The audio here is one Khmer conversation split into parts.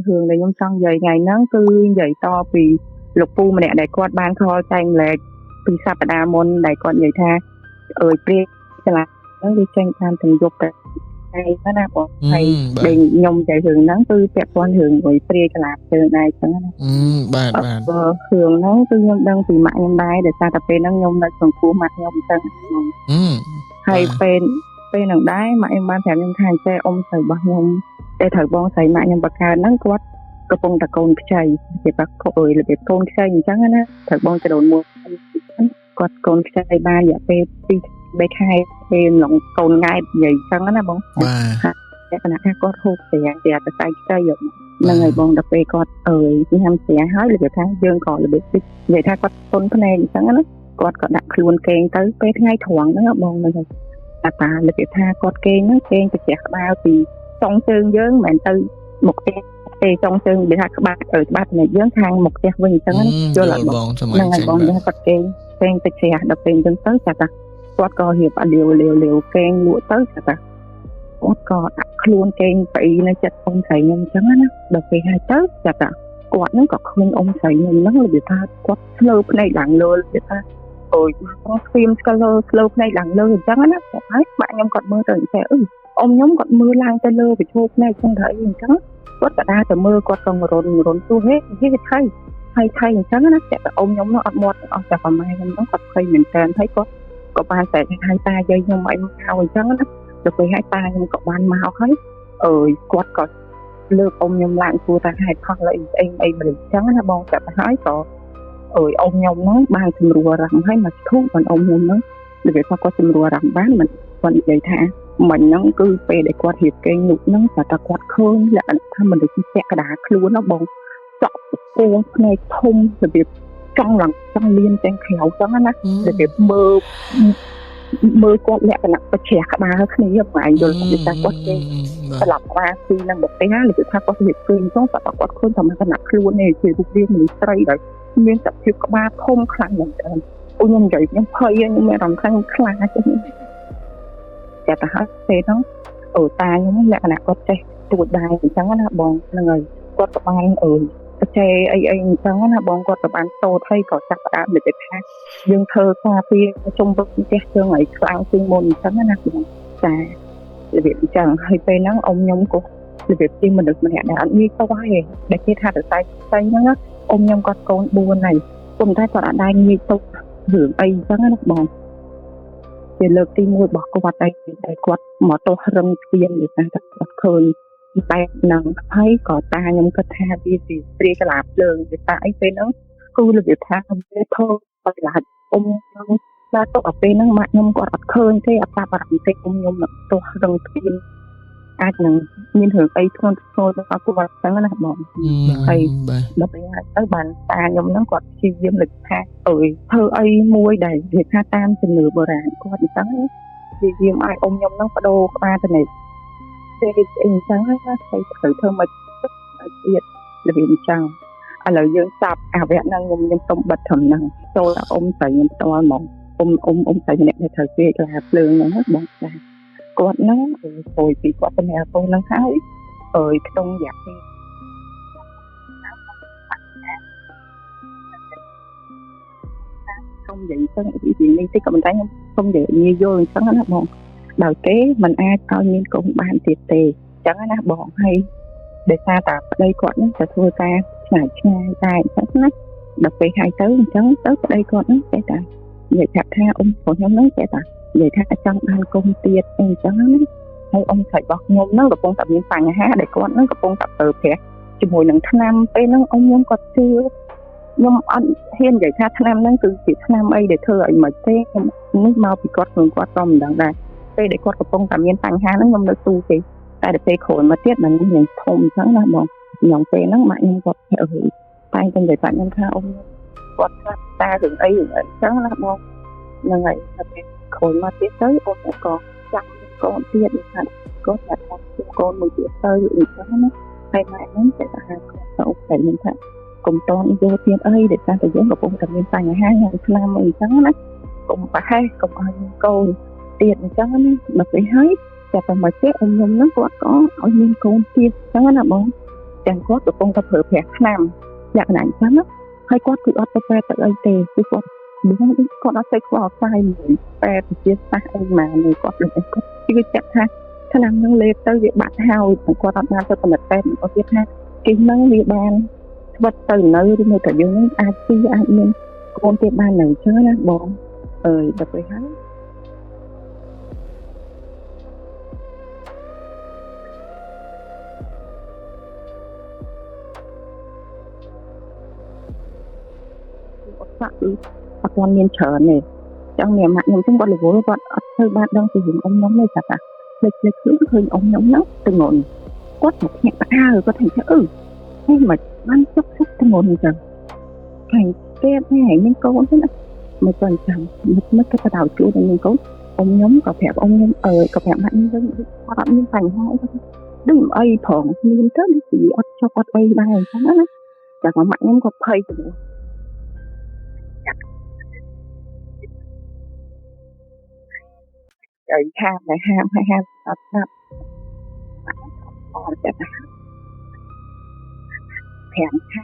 thườngដែលខ្ញុំចង់និយាយថ្ងៃហ្នឹងគឺនិយាយតពីលោកពូម្នាក់ដែលគាត់បានខលចែកម្លែកពីសប្តាហ៍មុនដែលគាត់និយាយថាព្រាយឆ្លាតហ្នឹងវាចេញតាមទាំងយប់ទៅហើយណាបងហើយដែលខ្ញុំនិយាយរឿងហ្នឹងគឺពាក់ព័ន្ធរឿងព្រាយឆ្លាតជើងដែរចឹងណាបាទរឿងហ្នឹងគឺខ្ញុំដឹងពីម៉ាក់ខ្ញុំដែរដែលថាតែពេលហ្នឹងខ្ញុំនៅក្នុងពោះម៉ាក់ខ្ញុំចឹងហើយពេលហ្នឹងដែរម៉ាក់ខ្ញុំបានប្រាប់ខ្ញុំថាអញ្ចេះអ៊ំស្រីរបស់ខ្ញុំតែត្រូវបងស្រីម៉ាក់ខ្ញុំបកកើតហ្នឹងគាត់កំពុងតែកូនខ្ចីគេថារបៀបកូនខ្ចីអញ្ចឹងណាត្រូវបងចដូនមួយគាត់កូនខ្ចីបានរយៈពេល2-3ខែពេលក្នុងកូនង៉ែតនិយាយអញ្ចឹងណាបងបាទតែគណៈថាគាត់ហូបស្រាតែខ្ចីហ្នឹងហើយបងដល់ពេលគាត់ញ៉ាំស្រាហើយរបៀបថាយើងក៏របៀបនិយាយថាគាត់ពុនភ្នែកអញ្ចឹងណាគាត់ក៏ដាក់ខ្លួនកេងទៅពេលថ្ងៃត្រង់ហ្នឹងបងហ្នឹងតែរបៀបថាគាត់កេងហ្នឹងកេងទៅជះក្បាលពីចុងជើងយើងមិនមែនទៅមុខទេចុងជើងវាថាក្បាលច្បាស់តែយើងខាងមុខផ្ទះវិញអញ្ចឹងណាយល់បងហ្នឹងហើយបងគាត់កេងទៅជះដល់ពេលអញ្ចឹងទៅចាថាគាត់ក៏រៀបលាវកេងលក់ទៅចាថាគាត់ក៏ដាក់ខ្លួនកេងស្អីនៅចិត្តអ៊ំស្រីខ្ញុំអញ្ចឹងណាដល់ពេលហើយទៅចាថាគាត់ហ្នឹងក៏ឃើញអ៊ំស្រីខ្ញុំហ្នឹងរបៀបថាគាត់ស្លើភ្នែកឡើងលើរបៀបថាគាត់ស្គៀមស្កលស្លើភ្នែកឡើងលើអញ្ចឹងណាហើយម៉ាក់ខ្ញុំគាត់មើលទៅអញ្ចឹងអ៊ំខ្ញុំគាត់មើលឡើងទៅលើវិជ្ជាភ្នែកអញ្ចឹងទៅអីអញ្ចឹងគាត់ក៏ដើរទៅមើលគាត់ក៏រុនទូហេវាថៃអញ្ចឹងណាតែអ៊ំខ្ញុំនោះអត់មាត់អស់តែប្រម៉ែខ្ញុំហ្នឹងគាត់ភ័យមែនតើហើយគាត់ក៏បានតែឲ្យតាយាយខ្ញុំឲ្យមកអញ្ចឹងណាដល់ពេលឲ្យតាខ្ញុំក៏បានមកហើយគាត់ក៏លើកអ៊ំខ្ញុំឡើងព្រោះថាហេតុផលអីមិនអញ្ចឹងណាបងតែហើយក៏អ៊ំខ្ញុំហ្នឹងបានសម្រួលអារម្មណ៍ឲ្យមកធូបបានអ៊ំខ្ញុំហ្នឹងនិយាយថាគាត់សម្រួលអារម្មណ៍បានមិនគាត់និយាយថាមិញហ្នឹងគឺពេលដែលគាត់រៀបកេងលុកហ្នឹងតែគាត់ឃើញលក្ខណៈថាមនុស្សពាក់កណ្ដាលខ្លួនណាបងចក់ពោះភ្នែកធំរបៀបចង់លៀនទាំងក្រៅចឹងណារបៀបមើលគាត់លក្ខណៈប្រជ្រះក្បាលគ្នាបងឯងយល់ពីថាគាត់គេស្លាប់ក្បាលពីនឹងប្រទេសណាឬថាគាត់រៀបឃើញចឹងតែគាត់ឃើញតែលក្ខណៈខ្លួននេះជារូបរាងមនុស្សស្រីដែលមានសភាពក្បាលធំខ្លាំងមែនទែនខ្ញុំនិយាយខ្ញុំភ័យខ្ញុំមានអារម្មណ៍ថាខ្ញុំខ្លាចចឹងតែទៅហើយពេលហ្នឹងតាខ្ញុំលក្ខណៈគាត់ចេះទួចដែរអញ្ចឹងណាបងហ្នឹងហើយគាត់ក៏បានចេះអីអញ្ចឹងណាបងគាត់ក៏បានតូតហើយក៏ចាប់ផ្ដើមនិយាយថាយើងធ្វើការពីជុំវិញផ្ទះជើងឲ្យខ្លាំងជាងមុនអញ្ចឹងណាបងតែរបៀបអញ្ចឹងហើយពេលហ្នឹងអ៊ំខ្ញុំក៏របៀបជាមនុស្សម្នាក់ដែលអត់ងាយទៅហើយដែលគេថាទៅស្អីហ្នឹងអ៊ំខ្ញុំគាត់កូន4ហើយប៉ុន្តែគាត់អត់ដែរងាយទៅរឿងអីអញ្ចឹងណាបងជាលើកទី1របស់គាត់តែគាត់មកទោះរឹងស្ពាននិយាយថាគាត់ឃើញតែនឹងហើយក៏តាខ្ញុំគិតថាវាជាព្រាយកលាភ្លើងវាតាអីពេលហ្នឹងគឺរបៀបថាខ្ញុំធ្វើបកលាច់អ៊ំខ្ញុំដល់ទៅដល់ពេលហ្នឹងម៉ាក់ខ្ញុំគាត់អត់ឃើញទេអត់ចាប់អារម្មណ៍ទេអ៊ំខ្ញុំនឹងទោះរឹងស្ពានអាចនឹងមានរឿងអីធ្ងន់ធ្ងរទៅគាត់ចឹងណាបងហើយដល់ពេលហើយទៅបានតាខ្ញុំហ្នឹងគាត់ព្យាយាមលើកថាធ្វើអីមួយដែលនិយាយថាតាមជំនឿបុរាណគាត់អញ្ចឹងព្យាយាមឲ្យអ៊ំខ្ញុំហ្នឹងបដូរក្បាលទៅនេះពេលអញ្ចឹងណាហើយត្រូវធ្វើមកទៀតរបៀបអញ្ចឹងឥឡូវយើងចាប់អាវៈហ្នឹងខ្ញុំសុំបិទត្រឹមហ្នឹងចូលដល់អ៊ំស្រីខ្ញុំផ្ទាល់ហ្មងអ៊ំស្រីម្នាក់ដែលត្រូវគេក្លាភ្លើងហ្នឹងបងតាគាត់ហ្នឹងព្រោះពីគាត់ទៅកូនហ្នឹងហើយក្នុងរយៈពេលខ្ញុំនិយាយទៅពីនេះតិចក៏មិនដែរខ្ញុំនិយាយងាយយល់អញ្ចឹងណាបងដោយគេមិនអាចឲ្យមានកូនបានទៀតទេអញ្ចឹងណាបងហើយដោយសារតែប្តីគាត់ហ្នឹងទៅធ្វើការឆ្ងាយតែអញ្ចឹងណាដល់ពេលហើយទៅអញ្ចឹងទៅប្តីគាត់ហ្នឹងតែនិយាយថាអ៊ំរបស់ខ្ញុំហ្នឹងតែនិយាយថាចង់បានកូនទៀតអញ្ចឹងណាហើយអ៊ំស្រីរបស់ខ្ញុំហ្នឹងកំពុងតែមានបញ្ហាដែលគាត់ហ្នឹងកំពុងតែប្រើប្រាស់ជាមួយនឹងថ្នាំពេលហ្នឹងអ៊ំខ្ញុំគាត់ជឿខ្ញុំអត់ហ៊ាននិយាយថាថ្នាំហ្នឹងគឺជាថ្នាំអីដែលធ្វើឲ្យមិនទេខ្ញុំនេះមកពីគាត់ខ្លួនគាត់ក៏មិនដឹងដែរពេលដែលគាត់កំពុងតែមានបញ្ហាហ្នឹងខ្ញុំនៅទូទេតែដល់ពេលក្រោយមកទៀតมันមានធំអញ្ចឹងណាបងក្នុងពេលហ្នឹងម៉ាក់ខ្ញុំគាត់តែតែនិយាយខ្ញុំថាអ៊ំគាត់ស្លាប់តារឿងអីអញ្ចឹងណាបងហ្នឹងហើយតែពេលក្រោយមកទៀតទៅអ៊ំក៏ចាំកូនទៀតថាគាត់ថាកូនមួយទៀតទៅអញ្ចឹងណាហើយម៉ាក់ខ្ញុំតែថាគាត់ទៅអ៊ំតែខ្ញុំថាកុំតន់យកទៀតអីដែលតែយើងកំពុងតែមានបញ្ហាយ៉ាងខ្លាំងអីចឹងណាកុំប្រហែសកុំឲ្យកូនទៀតអញ្ចឹងណាដល់ពេលហើយតែតែមកទៀតអ៊ំខ្ញុំហ្នឹងគាត់ក៏ឲ្យមានកូនទៀតចឹងណាបង ទាំងគាត់កំពុងតែប្រើប្រាស់ថ្នាំលក្ខណៈអញ្ចឹងហើយគាត់គឺអត់ទៅពេទ្យទៅអីទេគឺគាត់គាត់អត់ទៅខ្វល់ខ្វាយមួយពេទ្យវិទ្យាសាស្ត្រអីមកនេះគាត់លើគាត់ជឿចាក់ថាថ្នាំនឹងលេបទៅវាបាត់ហើយគាត់អត់បានទៅផលិតពេទ្យគាត់ទៀតថាគេនឹងវាបានស្វិតទៅនៅឬមួយក៏យើងនឹងអាចមានកូនទៀតបាននៅអញ្ចឹងណាបងអើយដល់ពេលហើយអត់ទាន់មានច្រើនទេចឹងមានម៉ាក់ខ្ញុំចឹងគាត់រវល់គាត់អត់ទៅបានដឹងពីរឿងអ៊ំខ្ញុំទេចាថាភ្លេចខ្លួនឃើញអ៊ំខ្ញុំហ្នឹងទៅងន់គាត់តែភ្ញាក់ផ្អើលគាត់ថាហេមិនបានចុកទៅងន់អញ្ចឹងហើយគេហ្នឹងមានកូនទេណាមិនទៅចាំមិនគេទៅដល់ជួបនឹងមានកូនអ៊ំខ្ញុំក៏ប្រាប់អ៊ំខ្ញុំក៏ប្រាប់ម៉ាក់ខ្ញុំវិញគាត់អត់មានបញ្ហាអីដឹងអីផងមានទៅពីអត់ចុកអត់អីដែរអញ្ចឹងណាចាម៉ាក់ខ្ញុំក៏ភ័យទៅអីហាមអត់ស្ដាប់អត់ចា5ខែ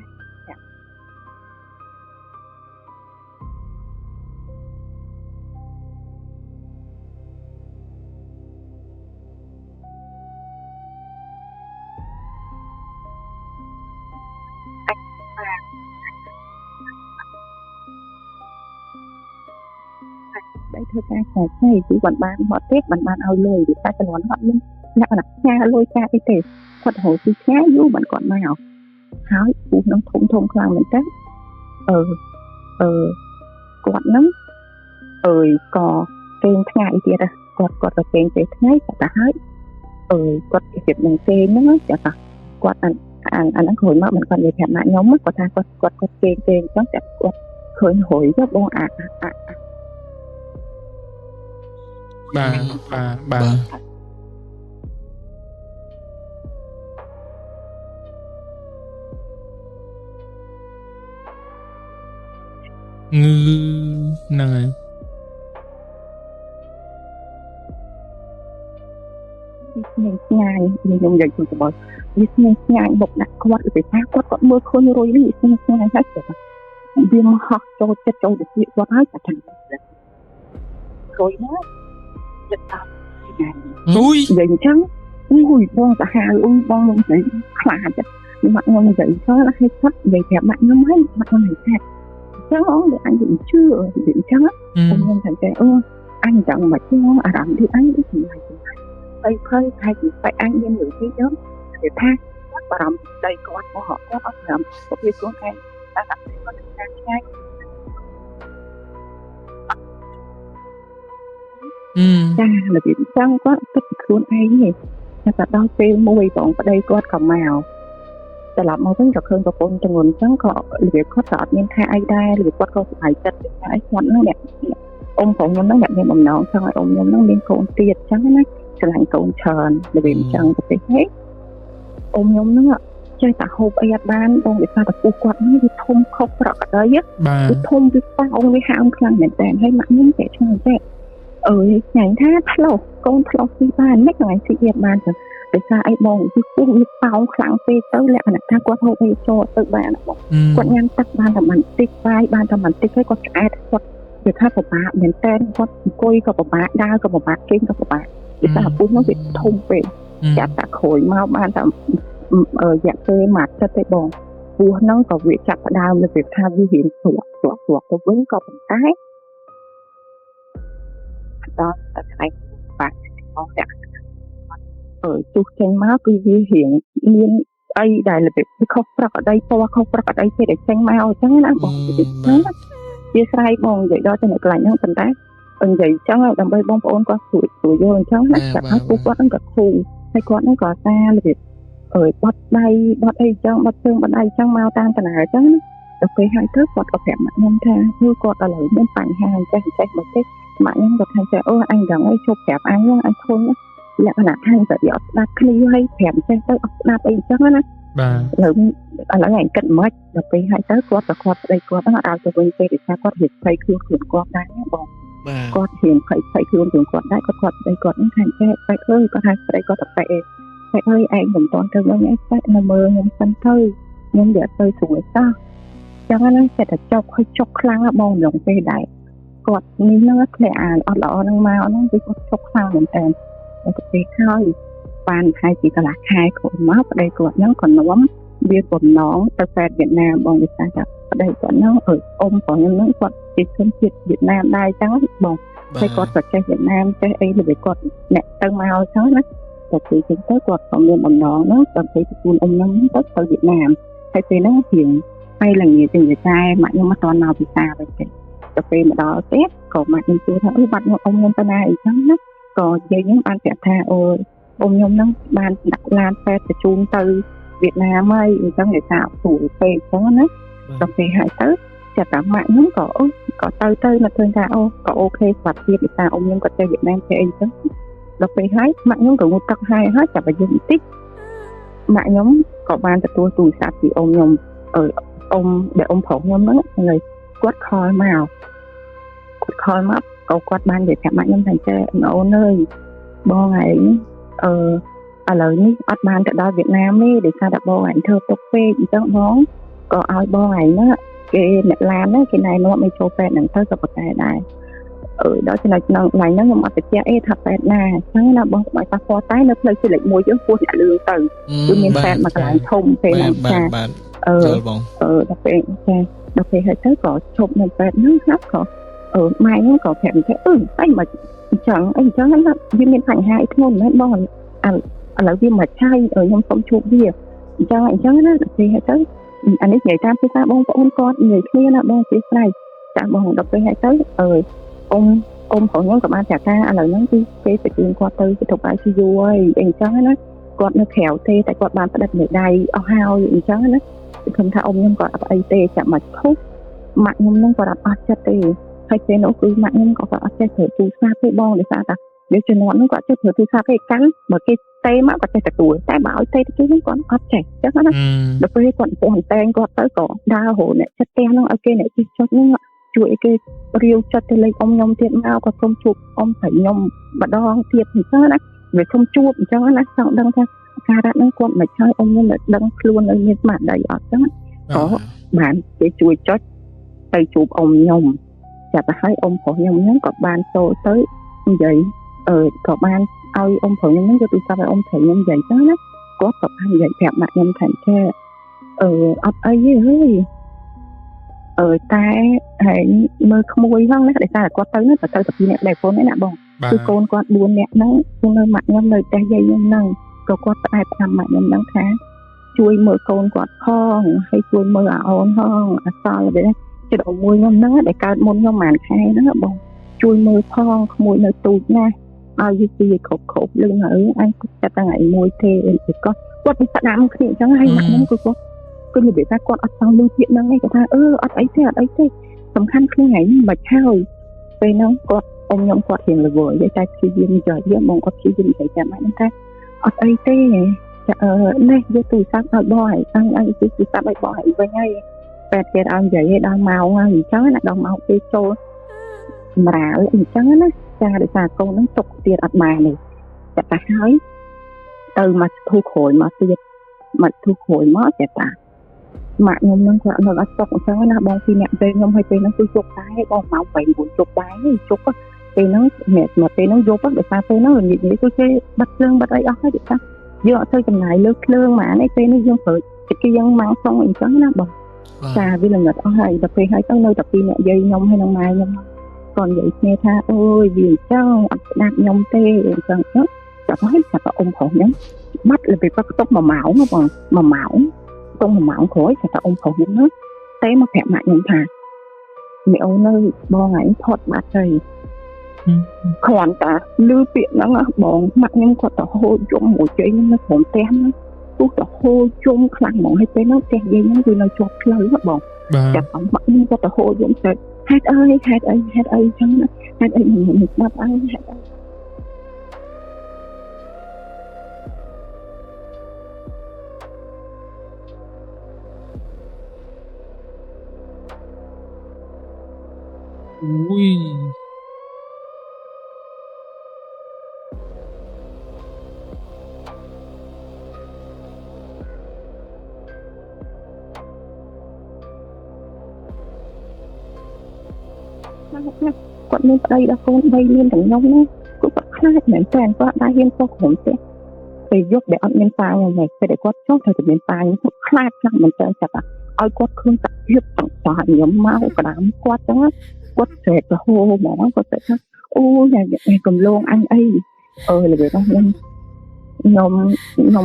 đây thôi ta xài này chỉ còn bán họ tết bạn ao lười để ta cho nó nhưng lại là cha lôi cha cái tết quật hồ thì cha vô bạn còn nào hỏi phụ nó thông khoang mình tết quật lắm có tên ngày kia đó quật là tên tết ngày cả hết quật cái việc mình tên nó chả cả quật anh hồi mà mình còn về thèm lại nhóm mất quật ta quật tên chắc chắn quật khởi hồi cho bông bà ngư này ngày dùng vậy thì bảo ngày một đặt quạt để phá quạt mưa khơi rồi đi ngày hết rồi viêm họ cho được việc quạt hết cả thành rồi đó ui vậy trắng ui con cả hai con luôn vậy khả chứ mặt ngon vậy đó là hay thích vậy thì mặt nó mấy mặt nó này khác trắng để anh định chưa định trắng anh nhân thành cái anh chẳng mà chứ nó làm đi anh cái gì này khơi hay gì phải anh nhân nhiều cái đó để tha và làm đây có của họ có làm có biết của anh ta làm có được ngay cha là việc trắng có tất khuôn ai nhỉ ta đo tên môi bọn ở đây có cầm màuแต่ละมาเพิ่งจะเคยกับคนจำนวนจังก็หรือข้อสอบยังแค่ไอ้ได้หรือวัดก็หายจัดไอ้คนนั่นเนี่ยองค์ของยังต้องแบบนี้ผมน้องจังองค์ยังต้องเรียนโกนเตียดจังนะจะหลังโกนเชิญหรือเป็นจังจะไปเฮ้องค์ยังนั่งอ่ะใจตาโฮบไอ้บ้านองค์เด็กตาตะปูกวาดนี่ดิทุ่มเขาประกาศได้ยักดิทุ่มดิป้าองค์ดิห้ามครั้งเนี่ยแต่ให้มันยิ่งแก่ช่างแก่อย่างถ้าทะเลาะโกนทะเลาะที่บ้านไม่หน่อยสิเอียดบ้านแต่ถ้าไอ้บองที่กู้ยึดเป้าครั้งไปเต้าแหละนะถ้าก็โทรไปโจตึกบ้านบอกกดยังตักบ้านแต่มันติ๊กไปบ้านแต่มันติ๊กให้กดแอดกดเดี๋ยวถ้าปะปะเหมือนเต้นกดกุยกับปะปะได้กับปะปะเก่งกับปะปะเดี๋ยวถ้าปุ๊บมันจะทุ่มไปจับตะโขยมาบ้านแต่อยากเจอหมัดจะไปบองปูน้องกับเวจับดาวเลยเป็นท่าวิหินสวกตัวเบิ้งกับเป็นใต้đó là cái bạn có thể chú tranh máu cứ hiện liên đây đại là việc không phải ở đây qua không phải ở đây thì để tranh máu chẳng là bọn việc đó chia sai bọn vậy đó cho nên lại những tình tác vậy chẳng là đầm bay bông ôn qua tuổi vô chẳng là cả hai cô quát nó cả khu hay quát nó cả xa là việc bắt đây chẳng bắt xương bắt đây chẳng máu tan cái nào chẳng được cái hai thứ quát có thể mà nhân tha như quát là lấy bên phải hàng chắc một cái mà nhân được thành sẽ anh rằng ấy chụp kẹp anh thôi nhé là cái thằng tự dọn đặt khi hay thèm xem tới đặt ấy chắc đó lớn là ngày cận mất được cái hai tới quạt và quạt đây quạt nó áo cho bên để sao quạt hiện phải kêu chuyển quạt đá bông quạt hiện phải kêu chuyển quạt đá quạt đây quạt những thành cái phải có hai đây có tập phải Mẹ ơi anh cũng toàn từ bên em là mơ nhưng sân thơ nhưng để tôi sủi sao chẳng nó sẽ là chọc khăn là bông lồng về đại gọt ní nó sẽ ở lọ nó mau nó bị chọc khănเหมือนกันแล้วก็ไปเข้าปานไทยจีกะลาคายของมาประเดี๋ยวก่อนน้องก่อนน้องเบียร์ก่อนน้องแต่แฟนเวียดนามบองวิสาจับประเดี๋ยวก่อนน้องอมของยังน้องก่อนติดชนจิตเวียดนามได้จังบองใช้กอดกับใจเวียดนามใช้ไอ้หรือกอดเนี่ยตั้งมาเอาจังนะแต่คือถึงtớiกอดของเมียบน้องnó còn thấyคุณอมน้องtới từ Việt Nam hay tới nó hiện hay là nhiều tình người trai mà nhưng mà toàn nào thì xa vậy cà phê mà đó tết còn mà mình tôi thấy bắt ông nhân ta này chẳng đó còn dây những ban trẻ tha ông nhung nó ban đặt lan xe từ trung từ Việt Nam ấy cho người tạo tuổi phê chẳng đó cà phê hải tớ chả cả mạng nó có tới là thương ta có ok hoạt việc người ta ông nhung có chơi Việt Nam chơi chứ cà phê hải mạng nhung có một tập hai hết chả phải dùng tích mạng nhóm có ban từ tôi sạp thì ông nhung ở ông để ông phổ nhóm nó người quát khói màu khói mắt cậu quát ban để cả mạng nhóm thành chơi nó nơi bo ngày ở lời ní quát ban tại đó Việt Nam ấy để sao đặt bo ảnh thơ tốt phê gì đó món có ai bo ngày nó cái mẹ làm đấy cái này nó mới cho phê nặng thơ gặp cái này đó cho nên này nó không phải chơi thật phê nè sáng là bo phải ta kho tái nó lấy cái lệnh mua chứ mua trả lương từ tự nhiên phê mà cái lại thông phê làm sao đặc biệt hệ tới có chụp một vệt nước khác có mai nó có thèm thế anh mà chẳng anh cho nó viên miền thành hai thôn nó bon là viên mà chai ở trong phòng chụp bia cho anh cho nó đặc biệt hệ tới anh ấy nhảy tam phía xa bông ôn con người kia là bông phía này chẳng bông đặc biệt hệ tới ông có nhóm của ban trả ca là nó đi cái sự kiện qua tới cái thuộc ICU ơi anh cho nó quạt nó khéo thế tại quạt bàn phải đặt để đầy hao vậy cho nó không thà ông nhưng còn ấp ấy tê chạm mặt khúc mạng nhưng nó còn ấp chất tê hay thế nó cứ mạng nhưng còn ấp chất thử từ xa cái bong để sao ta nếu cho nó có chất thử từ xa cái cắn mà cái tê mà có chất tuổi tê bảo tê cái nó còn ấp chảy chắc nó được cái còn còn tên còn tới có đa hồ này chất tê nó ở kia này chỉ cho nó chuỗi cái riêu chất tê lấy ông nhom thiệt nào còn không chụp ông phải nhom mà đo thiệt thì sao đó về không chụp cho nó xong đăng ra ca đã nó quan mà chơi ông nên là đăng luôn ở như mà đầy ở đó có bạn để chui chót tay chụp ông nhom chả thấy ông phổ nhom nó có ban tô tới như vậy có ban ai ông phổ nhom nó cho tôi sao phải ông thầy nhom vậy đó có tập hành vậy đẹp mặt nhom thành che ấp ấy ta hãy mơ không môi văng để ta là có tới nó phải tới tập như này phone đấy nè bông cứ con con buồn nè nó nơi mặt nhom nơi ta dây nhom nâng có quát ai làm mà nhân đáng khá chui mơ con quạt phong hay chui mơ ổn phong sao là để cái đầu môi nhom nó để cao môn nhom màn khai nó bông chui mơ phong môi nơi tụt nha ai gì khổ lưng ở anh sẽ ta ngày môi thề thì có quát đi sát đám khi chẳng hay mặt nó cứ như để ta quát ở sau lưng chuyện nó ngay cái ta ở ấy thế tầm khăn khi ngày mà trao về nó quát ông nhom quát hiện là vừa để ta khi viên giờ với mong có khi viên phải chạm anh ta ở đây thế này với tôi sắp ở bòi anh tôi sắp ở bòi với ngay về cái ông vậy đang màu gì chớ là đang màu cái cho mà gì chớ nó cha để cha con nó tục tiền ở mà này chả ta nói từ mà thu hồi mà tiền mà thu hồi mất chả ta mà nhung nó đã tục chớ là bông phi nhẹ về nhung hay về nó cứ chụp cái bông màu vậy buồn chụp cái chụp á về nó mệt mà về nó vô bắt để sao về nó là gì tôi chơi bắt lương bắt ấy đó hết sao dựa thôi cái này lương mà này về nó dương khởi cái dân mang xong mình chớ nó bông xà vì là ngật ở hay tập về hay tới nơi tập đi mẹ dây nhông hay nông mai nhông còn vậy nghe tha ôi vì sao đạp nhông tê chẳng chứ chả có hết chả có ông khổ nhắm mắt là vì có tóc mà mão nó còn mà mão tông mà mão khổ chả có ông khổ nhắm nó té mà kẹt lại nhông thà mẹ ơi nơi bo ngày thọt mặt trời còn cả lưu viện nó bọn mặt nhông có tao hôi trong một chơi nó còn tem nó tôi tao hôi trong khăn bọn hay té nó tem dây nó vì nó chọt lấy mà bọn chặt ống mặt nhông có tao hôi giống trời hát ơi chẳng hát ơi mình mắt ơi hát ơi ui គាត់មានប្តីដល់កូន3មានទាំងខ្ញុំណាគាត់ខ្លាចមែនតើគាត់ដែរហ៊ានទៅក្រុមផ្ទះពេលយប់ដែលអត់មានតាយ៉ាងម៉េចពេលគាត់ចុះទៅមានតាគាត់ខ្លាចខ្លាំងមែនតើចាប់ឲ្យគាត់ឃើញតាភាពទាំងតាខ្ញុំមកក្តាមគាត់ចឹងគាត់ស្រែករហូតហ្មងគាត់ទៅថាអូយ៉ាងកំឡងអញអីលើវាខ្ញុំ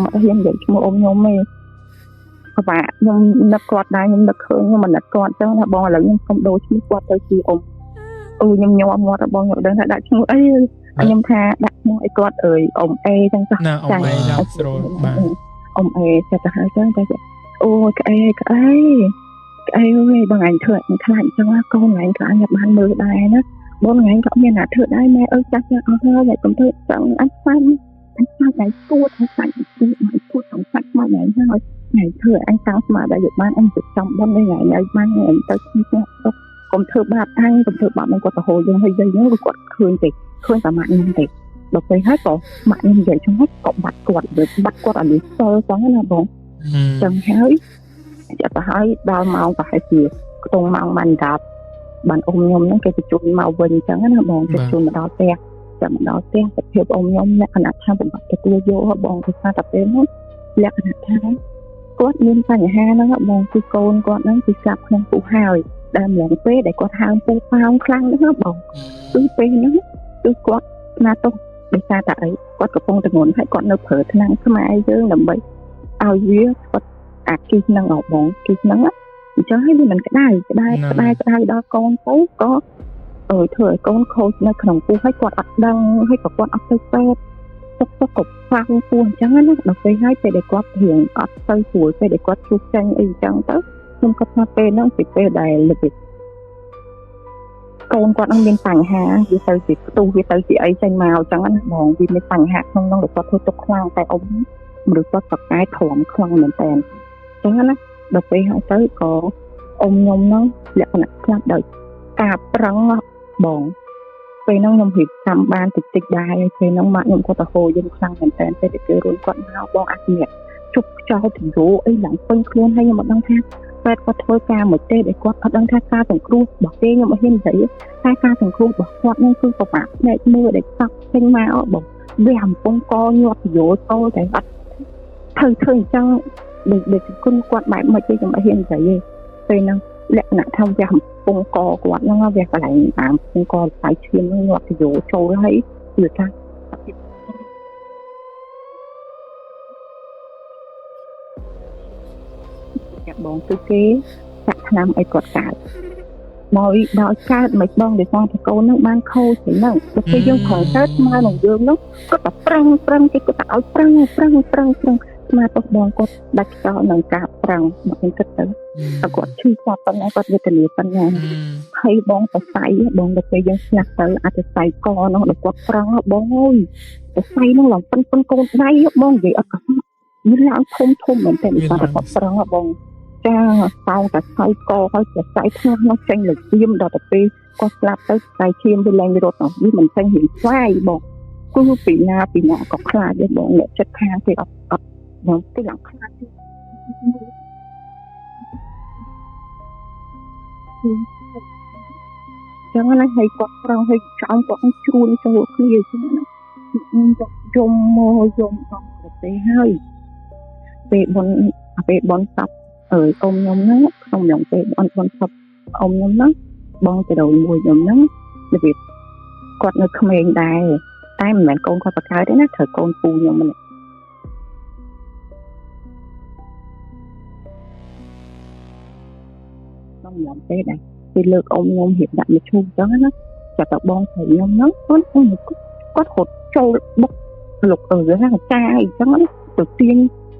អត់ហ៊ាននិយាយឈ្មោះអ៊ំខ្ញុំទេក៏បាទខ្ញុំនឹកគាត់ដែរខ្ញុំនឹកឃើញខ្ញុំមិននឹកគាត់ចឹងថាបងឥឡូវខ្ញុំសុំដូរឈ្មោះគាត់ទៅជាអ៊ំខ្ញុំញ័រមាត់របស់ខ្ញុំដឹងថាដាក់ឈ្មោះអីខ្ញុំថាដាក់ឈ្មោះឲ្យគាត់អើយអ៊ំអេចឹងចាណាអ៊ំអេដល់ស្រួលបាទអ៊ំអេចេះទៅហើយចឹងតែអូក្អេអើយបងអញធ្វើអញខ្លាចចឹងកូនអញខ្លាចញ៉ាំបានមើលដែរណាបងអញក៏មានណាធ្វើដែរម៉ែអើយចាស់អស់ហើយតែកុំធ្វើចឹងអញខ្លាចតែគួតហើយខ្លាចគួតសង្សាច់មកណែហើយថ្ងៃធ្វើអញតាំងស្មារតីយកបានអញទៅចំបន់ថ្ងៃឲ្យបានទៅឈ្មោះទៅកុំធ្វើបាបអញកុំធ្វើបាបនឹងគាត់ទៅហូរយើងហើយយើងគាត់ឃើញតែម៉ាក់ខ្ញុំទេដល់ពេលហើយក៏ម៉ាក់ខ្ញុំនិយាយចឹងហើយក៏បាត់គាត់ឲ្យលីសលចឹងណាបងចឹងហើយចាប់ទៅហើយដល់ម៉ោងប្រហែលជាខ្ទង់ម៉ោងបាន10បានអ៊ំខ្ញុំហ្នឹងគេបញ្ជូនមកវិញចឹងណាបងគេបញ្ជូនមកដល់ផ្ទះចាំដល់ផ្ទះសភាពអ៊ំខ្ញុំលក្ខណៈថាបំបត្តិទទួលយកបងទៅថាតែពេលនោះលក្ខណៈថាគាត់មានបញ្ហាហ្នឹងបងគឺកូនគាត់ហ្នឹងគឺស្លាប់ក្នុងពុះហើយដើមឡើងពេលដែលគាត់ហើមពូប៉ោងខ្លាំងហ្នឹងបងគឺពេលហ្នឹងគឺគាត់ស្នាទោសដោយសារតែអីគាត់កំពុងតែងន់ហើយគាត់នៅប្រើថ្នាំខ្មែរយើងដើម្បីឲ្យវាគាត់អាគីហ្នឹងបងគីហ្នឹងអញ្ចឹងហើយវាមិនក្តៅដល់កូនទៅក៏ធ្វើឲ្យកូនខូចនៅក្នុងពោះហើយគាត់អត់ដឹងហើយក៏គាត់អត់ទៅពេទ្យទុកក៏ខ្លាំងពោះអញ្ចឹងណាដល់ពេលហើយពេលដែលគាត់រៀងអត់ទៅស្រួលពេលដែលគាត់ជួបចាញ់អីអញ្ចឹងទៅខ្ញុំគាត់ថាពេលហ្នឹងពីពេលដែលលិបកូនគាត់នឹងមានបញ្ហាវាទៅជាផ្ទុះវាទៅជាអីចេញមកអញ្ចឹងណាបងវាមានបញ្ហាក្នុងនោះដែលគាត់ធ្វើទុកខ្លាំងតែអ៊ំឬគាត់ប្រកាយធំខ្លាំងមែនតើអញ្ចឹងណាដល់ពេលហើយទៅក៏អ៊ំខ្ញុំហ្នឹងលក្ខណៈខ្លាចដោយការប្រឹងបងពេលហ្នឹងខ្ញុំរៀបចំបានតិចដែរពេលហ្នឹងម៉ាក់ខ្ញុំគាត់ទៅហូរយើងខ្លាំងមែនតើពេលដែលគេរួនគាត់មកបងអានេះជប់ខ្យល់ទៅយោអីឡើងពេញខ្លួនហើយខ្ញុំមិនដឹងថាពេទ្យគាត់ធ្វើការមួយទេដែលគាត់អត់ដឹងថាការសង្គ្រោះរបស់គេខ្ញុំអត់ហ៊ាននិយាយតែការសង្គ្រោះរបស់គាត់ហ្នឹងគឺប្រមាថផ្នែកមួយដែលសក់ពេញមកបងវាអំពងកញាត់យោតោតែអត់ធ្វើអញ្ចឹងដូចគុណគាត់បែបមិនទេខ្ញុំអត់ហ៊ាននិយាយទេពេលហ្នឹងលក្ខណៈថាវាអំពងកគាត់ហ្នឹងវាកន្លែងតាមពងកស្បែកឈាមហ្នឹងញាត់យោចូលហើយគឺថាបងគឺគេចាក់ថ្នាំឲ្យគាត់កើតមកដល់កើតមិនបងដោយសារតែកូននឹងបានខូចទៅហ្នឹងដល់ពេលយើងខំកើតស្មើនឹងយើងនោះគាត់តែប្រឹងគេគាត់តែឲ្យប្រឹងស្មើទៅបងគាត់ដាច់ចោលនឹងការប្រឹងមកខ្ញុំគិតទៅគាត់ឈឺគាត់ប៉ុណ្ណាគាត់វេទនាប៉ុណ្ណាហើយបងសរសៃបងដល់ពេលយើងស្លាប់ទៅអាចសរសៃកនោះដល់គាត់ប្រឹងបងអើយសរសៃនោះឡើងប៉ុនកូនដៃបងនិយាយអត់កុសវាឡើងធំមែនតែគាត់ប្រឹងបងចាសោតែខ្សែកហើយខ្សែឈ្មោះនោះចេញលើឈាមដល់ទៅពេលគាត់ស្លាប់ទៅខ្សែឈាមវាឡើងរត់ទៅវាមិនចេញរៀងស្វាយបងគឺពីណាក៏ខ្លាចដែរបងអ្នកចិត្តខាងគេអត់បងគេឡើងខ្លាចចឹងណាហើយគាត់ប្រឹងឲ្យចောင်းគាត់ជ្រួញចូលគ្នាចឹងណាយំដល់ទៅហើយពេលបនសັບអ៊ំខ្ញុំហ្នឹងក្នុងយ៉ាងពេលបនសັບអ៊ំខ្ញុំហ្នឹងបងទៅដល់មួយខ្ញុំហ្នឹងរបៀបគាត់នៅក្មេងដែរតែមិនមែនកូនគាត់បកើតទេណាត្រូវកូនពូខ្ញុំម្នាក់ក្នុងយ៉ាងពេលដែរពេលលើកអ៊ំខ្ញុំរៀបដាក់មឈូសចឹងណាចាប់ទៅបងស្រីខ្ញុំហ្នឹងគាត់ហត់ចូលបុកលុកថាចាអីចឹងណាទៅទាញ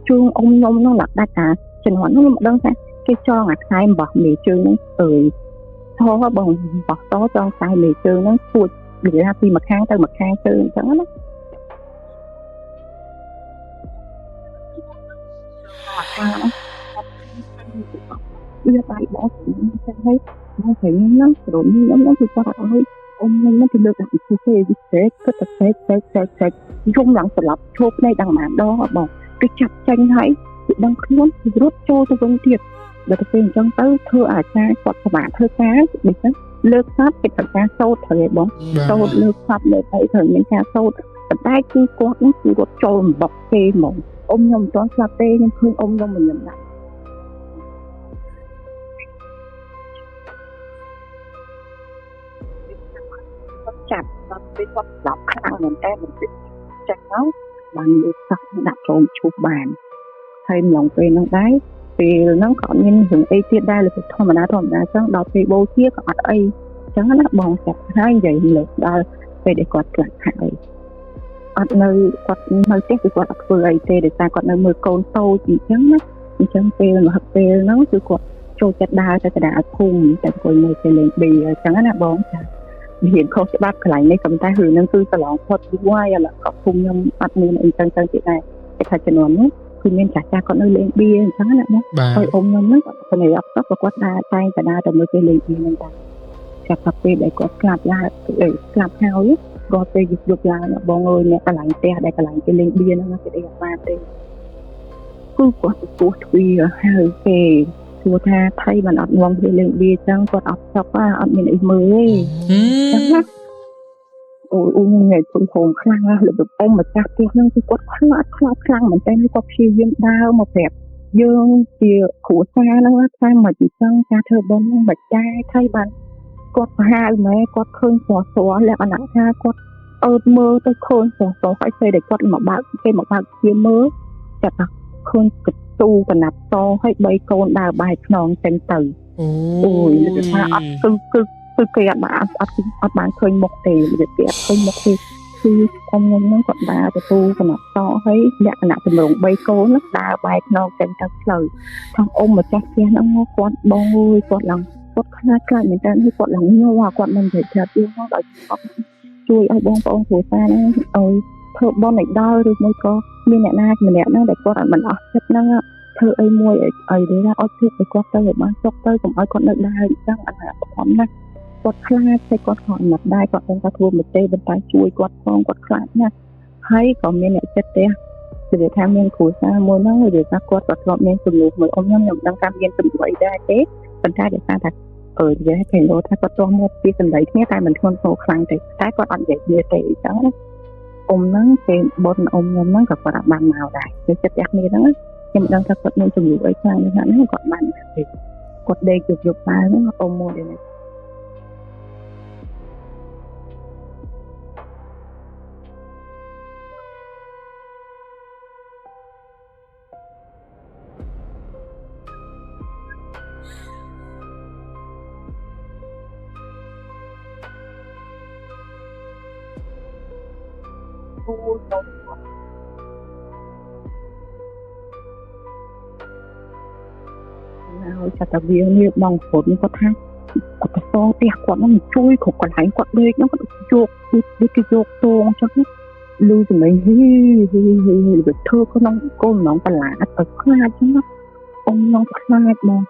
ជើងអ៊ំខ្ញុំហ្នឹងដាក់ដាច់តាជំនាន់នោះមិនដឹងថាគេចងអាខ្សែអំបោះមេជើងហ្នឹងធោះបងបោះតចងខ្សែមេជើងហ្នឹងពួចនិយាយថាពីម្ខាងទៅម្ខាងជើងអញ្ចឹងណាវាដៃបងចឹងហើយមកពេលហ្នឹងព្រមខ្ញុំហ្នឹងគឺគាត់ឲ្យអ៊ំខ្ញុំទៅលើកដាក់ពុះគេវិសេសគាត់ទៅសេកយំឡើងស្លាប់ឈប់ភ្នែកដល់ម្ដងបងគេចាប់ចេញហើយគឺដឹងខ្លួនរត់ចូលទៅវិញទៀតដល់ទៅពេលអញ្ចឹងទៅធ្វើអាចារ្យគាត់សម្រាប់ធ្វើការដូចហ្នឹង លើកសាប់គេត្រូវការសូត្រត្រូវឯបងសូត្រលើកសាប់លើកអីត្រូវមានការសូត្រប៉ុន្តែគឺគាត់នឹងគឺគាត់ចូលអំបុកគេហ្មងអ៊ំខ្ញុំមិនទាន់ស្លាប់ទេខ្ញុំឃើញអ៊ំខ្ញុំមិនញ៉ាំដែរចាប់ដល់ពេលគាត់ស្លាប់ខ្លាំងមែនតើមិនចេះចឹងទៅបានលើកសាប់ដាក់ចូលឈូសបានហើយម្លងពេលហ្នឹងដែរពេលហ្នឹងក៏មានរឿងអីទៀតដែរលើធម្មតាចឹងដល់ពេលបូជាក៏អត់អីចឹងណាបងចាប់ហើយនិយាយលើកដល់ពេលដែលគាត់ស្លាប់ហើយអត់នៅគាត់នៅផ្ទះគឺគាត់អត់ធ្វើអីទេដោយសារគាត់នៅមើលកូនតូចអញ្ចឹងណាអញ្ចឹងពេលហ្នឹងគឺគាត់ចូលចិត្តដើរទៅកណ្ដាលភូមិតែគាត់នៅទៅលេងបៀអញ្ចឹងណាបងចាមានខុសច្បាប់កន្លែងនេះប៉ុន្តែរឿងហ្នឹងគឺកន្លងផុតយូរហើយឥឡូវក៏ភូមិខ្ញុំអត់មានអីចឹងទៀតដែរគេថាជំនាន់នោះគឺមានចាស់គាត់នៅលេងបៀអញ្ចឹងណាបងហើយអ៊ំខ្ញុំហ្នឹងគាត់ទៅអត់ទៅគាត់ដើរតែងតែដើរទៅមើលគេលេងបៀហ្នឹងដែរចាប់តែពេលដែលគាត់ស្លាប់ឡើងស្លាប់ហើយគាត់ទៅយកឡើងបងអើយអ្នកកន្លែងផ្ទះដែលកន្លែងគេលេងបៀហ្នឹងគេអីអត់បានទេគឺគាត់ទៅពោះទ្វារហើយគេសួរថាថៃបានអត់ងងគេលេងបៀចឹងគាត់អត់ស្បអត់មានអីមើលទេចឹងណាអូងាយធំខ្លាំងណាស់លើកអ៊ំម្ចាស់ផ្ទះហ្នឹងគឺគាត់ខ្លាចខ្លាំងមែនតើគាត់ព្យាយាមដើរមកប្រាប់យើងជាគ្រួសារហ្នឹងថាមិនអញ្ចឹងការធ្វើបុណ្យមិនដែរថៃបានគាត់ប្រហែលម៉ែគាត់ឃើញស្រស់លក្ខណៈថាគាត់អើតមើលទៅឃើញស្រស់ហើយពេលដែលគាត់មកបើកគេមកបើកជាមើលចាប់ថាឃើញកទូកណាត់តហើយ3កូនដើរបែកខ្នងចេញទៅអូយនិយាយថាអត់គឺគេអត់បានឃើញមុខទេនិយាយគេអត់ឃើញមុខទេគឺអ៊ំខ្ញុំហ្នឹងគាត់ដើរទៅទូកណាត់តហើយលក្ខណៈចម្រុង3កូនហ្នឹងដើរបែកខ្នងចេញទៅផ្លូវថងអ៊ំម្ចាស់ផ្ទះហ្នឹងគាត់បងអើយគាត់ឡើងគាត់ខ្លាចមែនតើគាត់ឡើងញ័រគាត់មិននិយាយប្រាប់យើងមកដល់គាត់ជួយឲ្យបងប្អូនគ្រួសារហ្នឹងឲ្យធ្វើបន់ឲ្យដល់ឬមួយក៏មានអ្នកណាម្នាក់ហ្នឹងដែលគាត់អត់មិនអស់ចិត្តហ្នឹងធ្វើអីមួយឲ្យទេណាអត់ធ្វើឲ្យគាត់ទៅឲ្យបានចុកទៅកុំឲ្យគាត់នៅដើរអញ្ចឹងអាណាប្រហែលណាគាត់ខ្លាចតែគាត់ខំមិនដែរគាត់ដឹងថាធ្វើមិនទេប៉ុន្តែជួយគាត់ផងគាត់ខ្លាចណាស់ហើយក៏មានអ្នកចិត្តទេនិយាយថាមានគ្រួសារមួយហ្នឹងនិយាយថាគាត់ក៏ធ្លាប់មានជំនួសមួយអ៊ំខ្ញុំដឹងថាមានជំនួសអីដែរទេប៉ុន្តែដោយសារថានិយាយគេលោថាគាត់ទាស់មកពីសម្ដីគ្នាតែមិនធ្ងន់ធ្ងរខ្លាំងទេតែគាត់អត់និយាយគ្នាទេអញ្ចឹងណាអ៊ំហ្នឹងពេលបុនអ៊ំខ្ញុំហ្នឹងក៏គាត់អត់បានមកដែរគឺចិត្តតែគ្នាហ្នឹងខ្ញុំដឹងថាគាត់មានជំនួសអីខ្លាំងណាស់ហ្នឹងគាត់បានទេគាត់ដេកយប់ឡើងហ្នឹងអ៊ំមួយដែរអូហើយចាតាវានេះបងប្អូនគាត់ថាគាត់ទៅសងផ្ទះគាត់ហ្នឹងជួយគ្រប់កន្លែងគាត់ដេកហ្នឹងគាត់យកដូចគេយកទងចឹងលឺសម្លេងហ៊ីវាធ្វើក្នុងកូនក្នុងបន្លាទៅខ្លាចចឹងណាអ៊ំខ្ញុំខ្លាចមក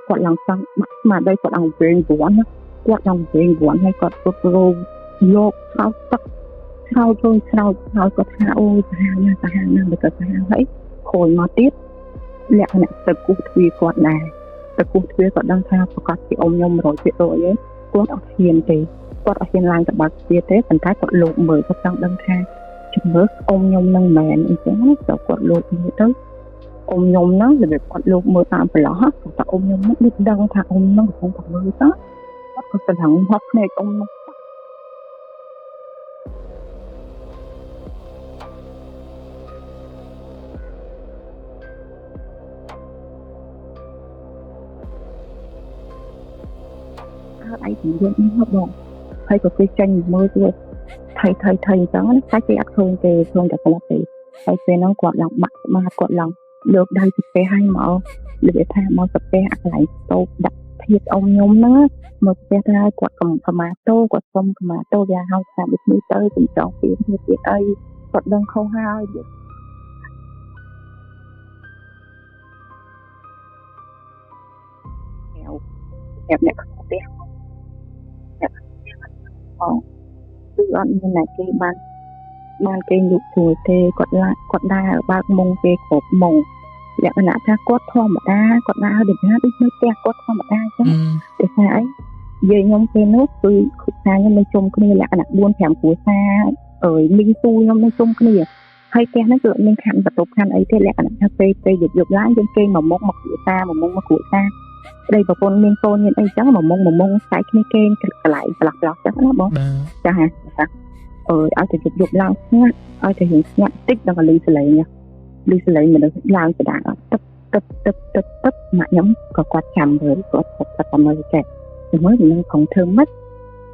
គាត់ឡើងចង់បាត់ស្មារតីគាត់អង្គវិញវ័នណាគាត់អង្គវិញវ័នហើយគាត់រត់រោមយកថោទឹកស្រោចគាត់ថាអូយសាហាវណាស់បើគាត់សាហាវហើយខូចមកទៀតលក្ខណៈទៅគូសទ្វារគាត់ដែរទៅគូសទ្វារគាត់ដឹងថាប្រកាសជាអ៊ំខ្ញុំ 100% ឯងគាត់អត់ហ៊ានទេគាត់អត់ហ៊ានឡើងទៅបើកទ្វារទេប៉ុន្តែគាត់លោកមើលគាត់ចង់ដឹងថាជំនឿអ៊ំខ្ញុំនឹងមែនអញ្ចឹងទៅគាត់លោកមើលទៅអ៊ំខ្ញុំហ្នឹងរបៀបគាត់លោកមើលតាមប្រឡោះតែអ៊ំខ្ញុំហ្នឹងដូចដឹងថាអ៊ំហ្នឹងកំពុងតែមើលទៅគាត់ក៏ស្លឹងហត់ភ្នែកអ៊ំហ្នឹងអីជំរឿននេះបងហើយក៏គេចាញ់មើលទៀតថៃអញ្ចឹងណាតែគេអត់ឃើញទេឃើញតែគាត់ទេហើយពេលហ្នឹងគាត់ឡើងបាក់ស្មាគាត់ឡើងលើកដៃទៅផ្ទះឲ្យមកនិយាយថាមកទៅផ្ទះអាកន្លែងតូបដាក់ធៀបអ៊ំខ្ញុំហ្នឹងមកផ្ទះថាគាត់កម្មាតូគាត់សុំកម្មាតូវាហៅថាដូចនេះទៅចំចង់ពីទៀតអីគាត់ដឹងខុសហើយអ្នកក្នុងផ្ទះគឺអត់មានអ្នកគេបានគេលុបជួយទេគាត់ដើរបើកមុងគេគ្រប់មុងលក្ខណៈថាគាត់ធម្មតាគាត់ដើរដូចណាដូចនៅផ្ទះគាត់ធម្មតាអញ្ចឹងតែថាអី về nhóm cái nốt từ xa nhóm bên chung cái này là anh buôn thèm của xa ở minh tu nhóm bên chung cái này hay cái nó tựa mình khăn và tục khăn ấy thế là anh tê dục lá trên cây mà mông mà của xa mà mông mà của xa đây vào con miên tôn như anh chắc mà mông sai cái kênh lại lọc chắc nó bó cha hả ai thì dục lao nhá ai thì hiện nhặt tích đang là ly xử lý mình được lao sẽ đạn tấp mà nhóm có quạt chạm với có tầm rồi kẹt thì mới thì nó còn thơm mất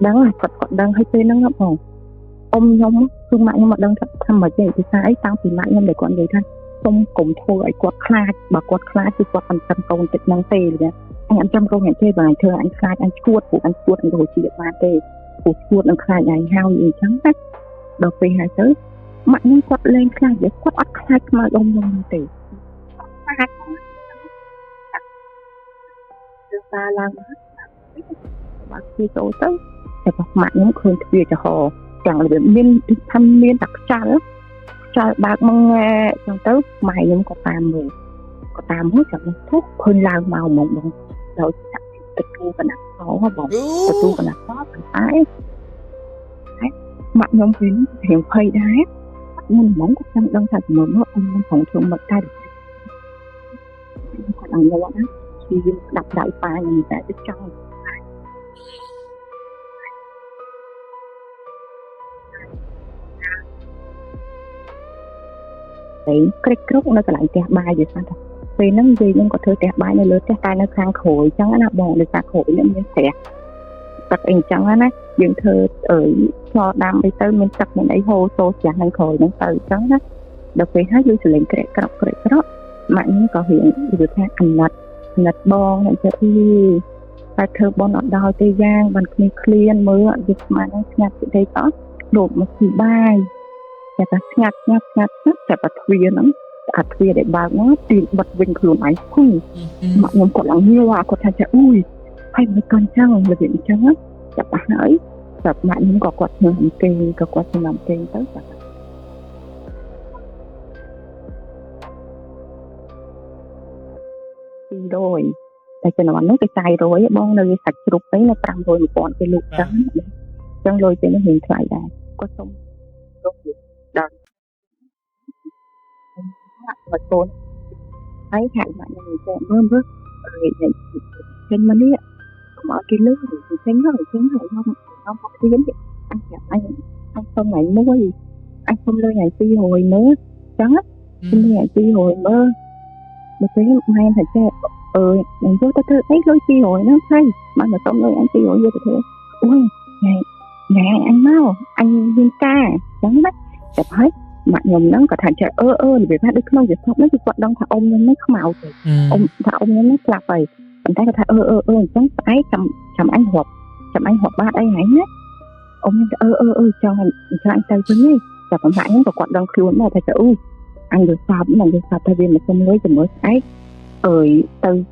đó là Phật còn đang hay tên nó ngấp hồn ông nhóm thương mại nhưng mà đang thăm mà vậy thì sao ấy tao thì mại nhưng để còn người thân không cùng thôi ấy quạt khai thì quạt phần trăm công tịch năng tê rồi anh trăm công hẹn chơi bài thơ anh khai anh chuột anh rồi chỉ được ba tê của chuột anh khai này hao gì trắng hết đầu về hai tới mạnh nhưng quạt lên khai để quạt khai mà ông nhóm tê ta làm bác sĩ tổ tớiแต่บอกมันยังเคยเวียจะห่ออย่างแบบเมียนทำเมียนตักจานบากมังแงจังเต้ใหม่ยังก็ตามมือก็ตามหัวจังทุกคนลางเมามองเราจับตะตูกันนะเขาบอกตะตูกันนะก็เป็นไอ้มันยังเป็นเห็นไฟได้มันมองก็จังดังถัดเหมือนว่าองค์ของเธอมาได้คนอังโลนะที่ดับได้ไปอย่างแต่จะจังcái cốc nó lại tè bài vậy sao vì nó gì nhưng có thơ tè bài này lớn tè tai nó khang khổi chẳng là bọn được sạc khổi nó mới tè tập anh chẳng á những thơ ở cho đam bây tới mình tập mình ấy hô tô chả hay khổi nó từ chẳng á đặc biệt hát vui sự lệnh cái cốc mà những có hiện được ha anh nặt bon này cho đi và thơ bon ở đôi tây giang bằng clean mới việc mà nó nhặt từ đây đó đột một kỳ bàiแต่ก็งัดแต่ก็ทวีนั้นอัดทวีได้บางว่าตีบัดวิ่งคือไหมพุ่งมันยังกดหลังนี่ว่าก็ทันจะอุ้ยให้มันก่อนจังเลยเป็นจังจะปะไหนแบบมันยังก็กดเงินเก่งก็กดเงินเก่งตั้งแต่ตีโดยแต่จะนอนนึกใจร้อยบ้องเลยสักจุดไปแล้วตามโดยก่อนไปลุกจังเลยจะไม่เห็นใครได้ก็ต้องดังmà tốn thấy hạn bạn này sẽ mơ bước nhận trên mà đi mở cái lưới thì tránh không có tiếng anh chặt anh không ngày môi anh không lơi ngày phi hồi mơ trắng không lơi ngày phi hồi mơ một cái mai em phải che này vô ta thấy lối phi hồi nó hay mà không lơi anh phi hồi vô thế ui này anh mau anh viên ca trắng mắt chặt hết mặt nhom nó có thành trẻ vì phát đức không việc nó chỉ quạt đông thà ông nó không màu rồi ông thà ông nó là vậy mình thấy thà chẳng phải chầm anh hộp ba đây hãy nhé ông cho anh tay với nhé chặt còn phải nó quạt đông kêu nó thà trẻ anh được sao thay vì mà không lấy thì mới ấy từ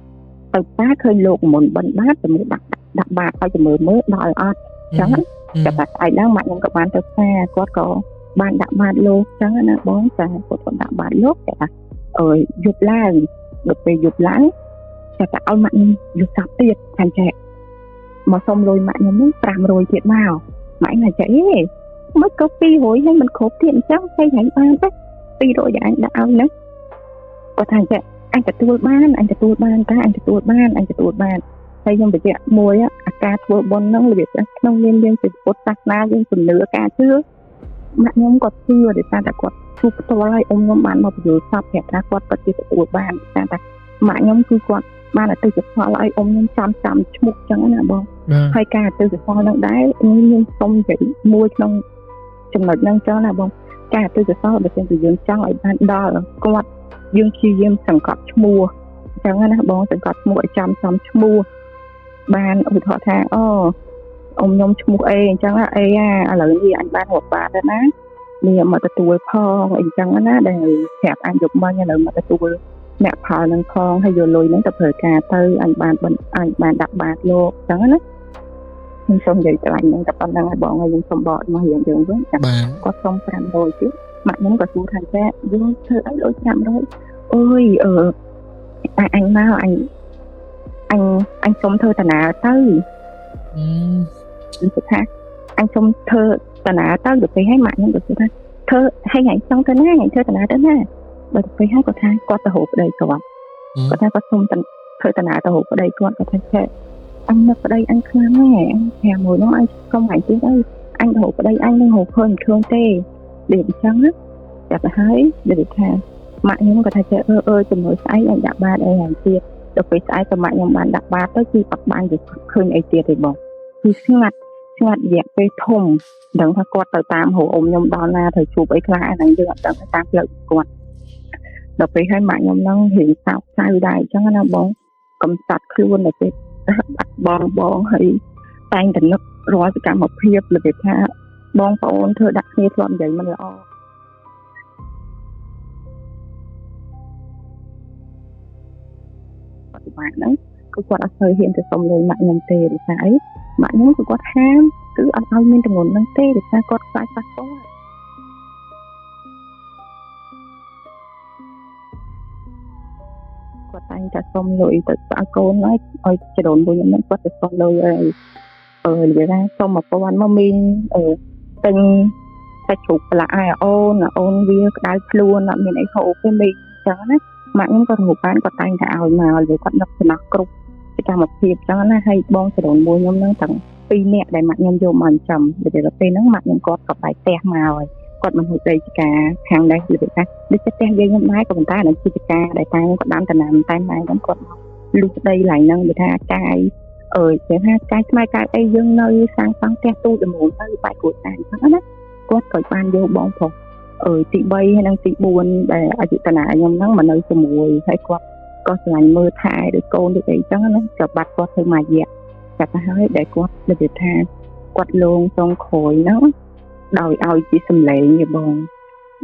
ta khơi lột một bận bát rồi mới đặt bạc thôi thì mới đòi ăn chẳng chặt phải đang mạnh những các bạn từ xa có bạn đã bạn lô chẳng là bón và của con đã bạn lốt cả dục la được về dục lãng chả cả ao mặn dục sạp tiệt thành trẻ mà xong rồi mặn nó muốn làm rồi thiệt vào mãi là trẻ mất có phi hối hay mình khốp thiện chắc hay hãy ba chắc phi rồi anh đã ao nữa có thành trẻ anhจะตัวบ้านanhจะตัวบ้านhayยังไปเจอมวยการทัวบอลน้องเลยแบบน้องเรียนสิปดตักน้าเรียนสุนเนื้อการเชื่อmặt nhóm có chưa để ta đã có chụp tôi lại ông nhóm bán một giờ sau hẹn ra quạt có chỉ của bạn ta mặt nhóm cứ quạt mà là từ cái phò lại ông nhóm chăm chụp chẳng là bao hay cả từ cái phò đang đáy nhưng xong vậy mua trong một năng cho là bao cả từ cái phò để xem từ dương trang lại bạn đó là quạt dương chi dương sản cọp mua chẳng là bao sản cọp mua chăm mua ban ở thọ thang ông nhóm chung mua chẳng là là gì anh ban hộp bạc đó ná nè mà ta tuổi phong anh chẳng á để hẹp anh dục bao nhiêu lần mà ta tuổi mẹ phò năng phong hay rồi lùi nắng tập thời cà tư anh bàn đặt bạc lô chẳng á nhưng xong vậy trở lại những tập anh đang bỏ ngay những xong bỏ mà hiện trường với có xong làm rồi chứ mặt nó có su thành ra nhưng thơ ấy lỗi chạm thôi ôi anh mau anh xong thơ ta nào tư Được ha anh xong thơ tà nã tao được phải hay mạng nhưng được ha thơ hay ngày xong thơ na ngày thơ tà nã đó na được phải hay có thai qua tà hộp ở đây các bạn có thai có xong thơ tà nã tà hộp ở đây các bạn có thai xe anh ở đây anh khám nghe anh thèm mùi nó anh không phải tiếng ơi anh hộp ở đây anh đang hộp hơn thương tê để trắng á chặt hái để thà mạng nhưng có thai xe ơi từ mới sai anh đã ba đây hàng kia được phải sai từ mạng nhưng bạn đã ba tới khi bắt bạn được khơi ai kia thì bỏคือស្ងាត់រយៈពេលធំដឹងថាគាត់ទៅតាមហៅអ៊ំខ្ញុំដល់ណាទៅជួបអីខ្លះហ្នឹងយើងអត់ដឹងថាតាមផ្លូវគាត់ដល់ពេលហើយម៉ាក់ខ្ញុំហ្នឹងរៀងសោកសៅដែរអញ្ចឹងណាបងកំសត់ខ្លួនទៅពេលបាត់បងហើយតែងតែនឹករាល់សកម្មភាពរបៀបថាបងប្អូនធ្វើដាក់គ្នាធ្លាប់និយាយមិនល្អបច្ចុប្បន្នហ្នឹងគឺគាត់អត់សូវហ៊ានទៅសុំលុយម៉ាក់ខ្ញុំទេដោយសារអីម៉ាក់ខ្ញុំគឺគាត់ហាមគឺអត់ឲ្យមានទម្ងន់ហ្នឹងទេដោយសារគាត់ខ្លាចប៉ះពាល់គាត់តែងតែសុំលុយទៅឲ្យកូនឲ្យចរូនមួយហ្នឹងគាត់ទៅសុំលុយនិយាយថាសុំ1000មកមានទិញសាច់ជ្រូកប្រឡាក់ឲ្យអូនវាក្តៅខ្លួនអត់មានអីហូបទេមីអញ្ចឹងណាម៉ាក់ខ្ញុំក៏រហូតបានគាត់តែងតែឲ្យមកលើគាត់នឹកចំណាស់គ្រប់សកម្មភាពអញ្ចឹងណាហើយបងចរូនមួយខ្ញុំហ្នឹងទាំង2នាក់ដែលម៉ាក់ខ្ញុំយកមកចិញ្ចឹមទៅពេលហ្នឹងម៉ាក់ខ្ញុំគាត់ក៏បែកផ្ទះមកហើយគាត់មិនហូបដីចការខាងនេះគឺថាដូចផ្ទះយើងខ្ញុំដែរក៏ប៉ុន្តែនៅជាចការដែលតែគាត់ដាំតំណាំតែម៉ែខ្ញុំគាត់លុះដីឡើងហ្នឹងវាថាកាយគេថាកាយស្មៅកាយអីយើងនៅសាងសង់ផ្ទះទូដំណូងទៅបែកគួរតែអញ្ចឹងណាគាត់ក៏បានយកបងប្រុសទី3ហើយនិងទី4ដែលអយុធនាខ្ញុំហ្នឹងមកនៅជាមួយហើយគាត់ក៏ស្រឡាញ់មើលថែដូចកូនដូចអីចឹងណាក៏បាត់គាត់ទៅមួយរយៈតែទៅហើយដែលគាត់និយាយថាគាត់លងចុងក្រោយហ្នឹងដោយឲ្យជាសម្លេងទេបង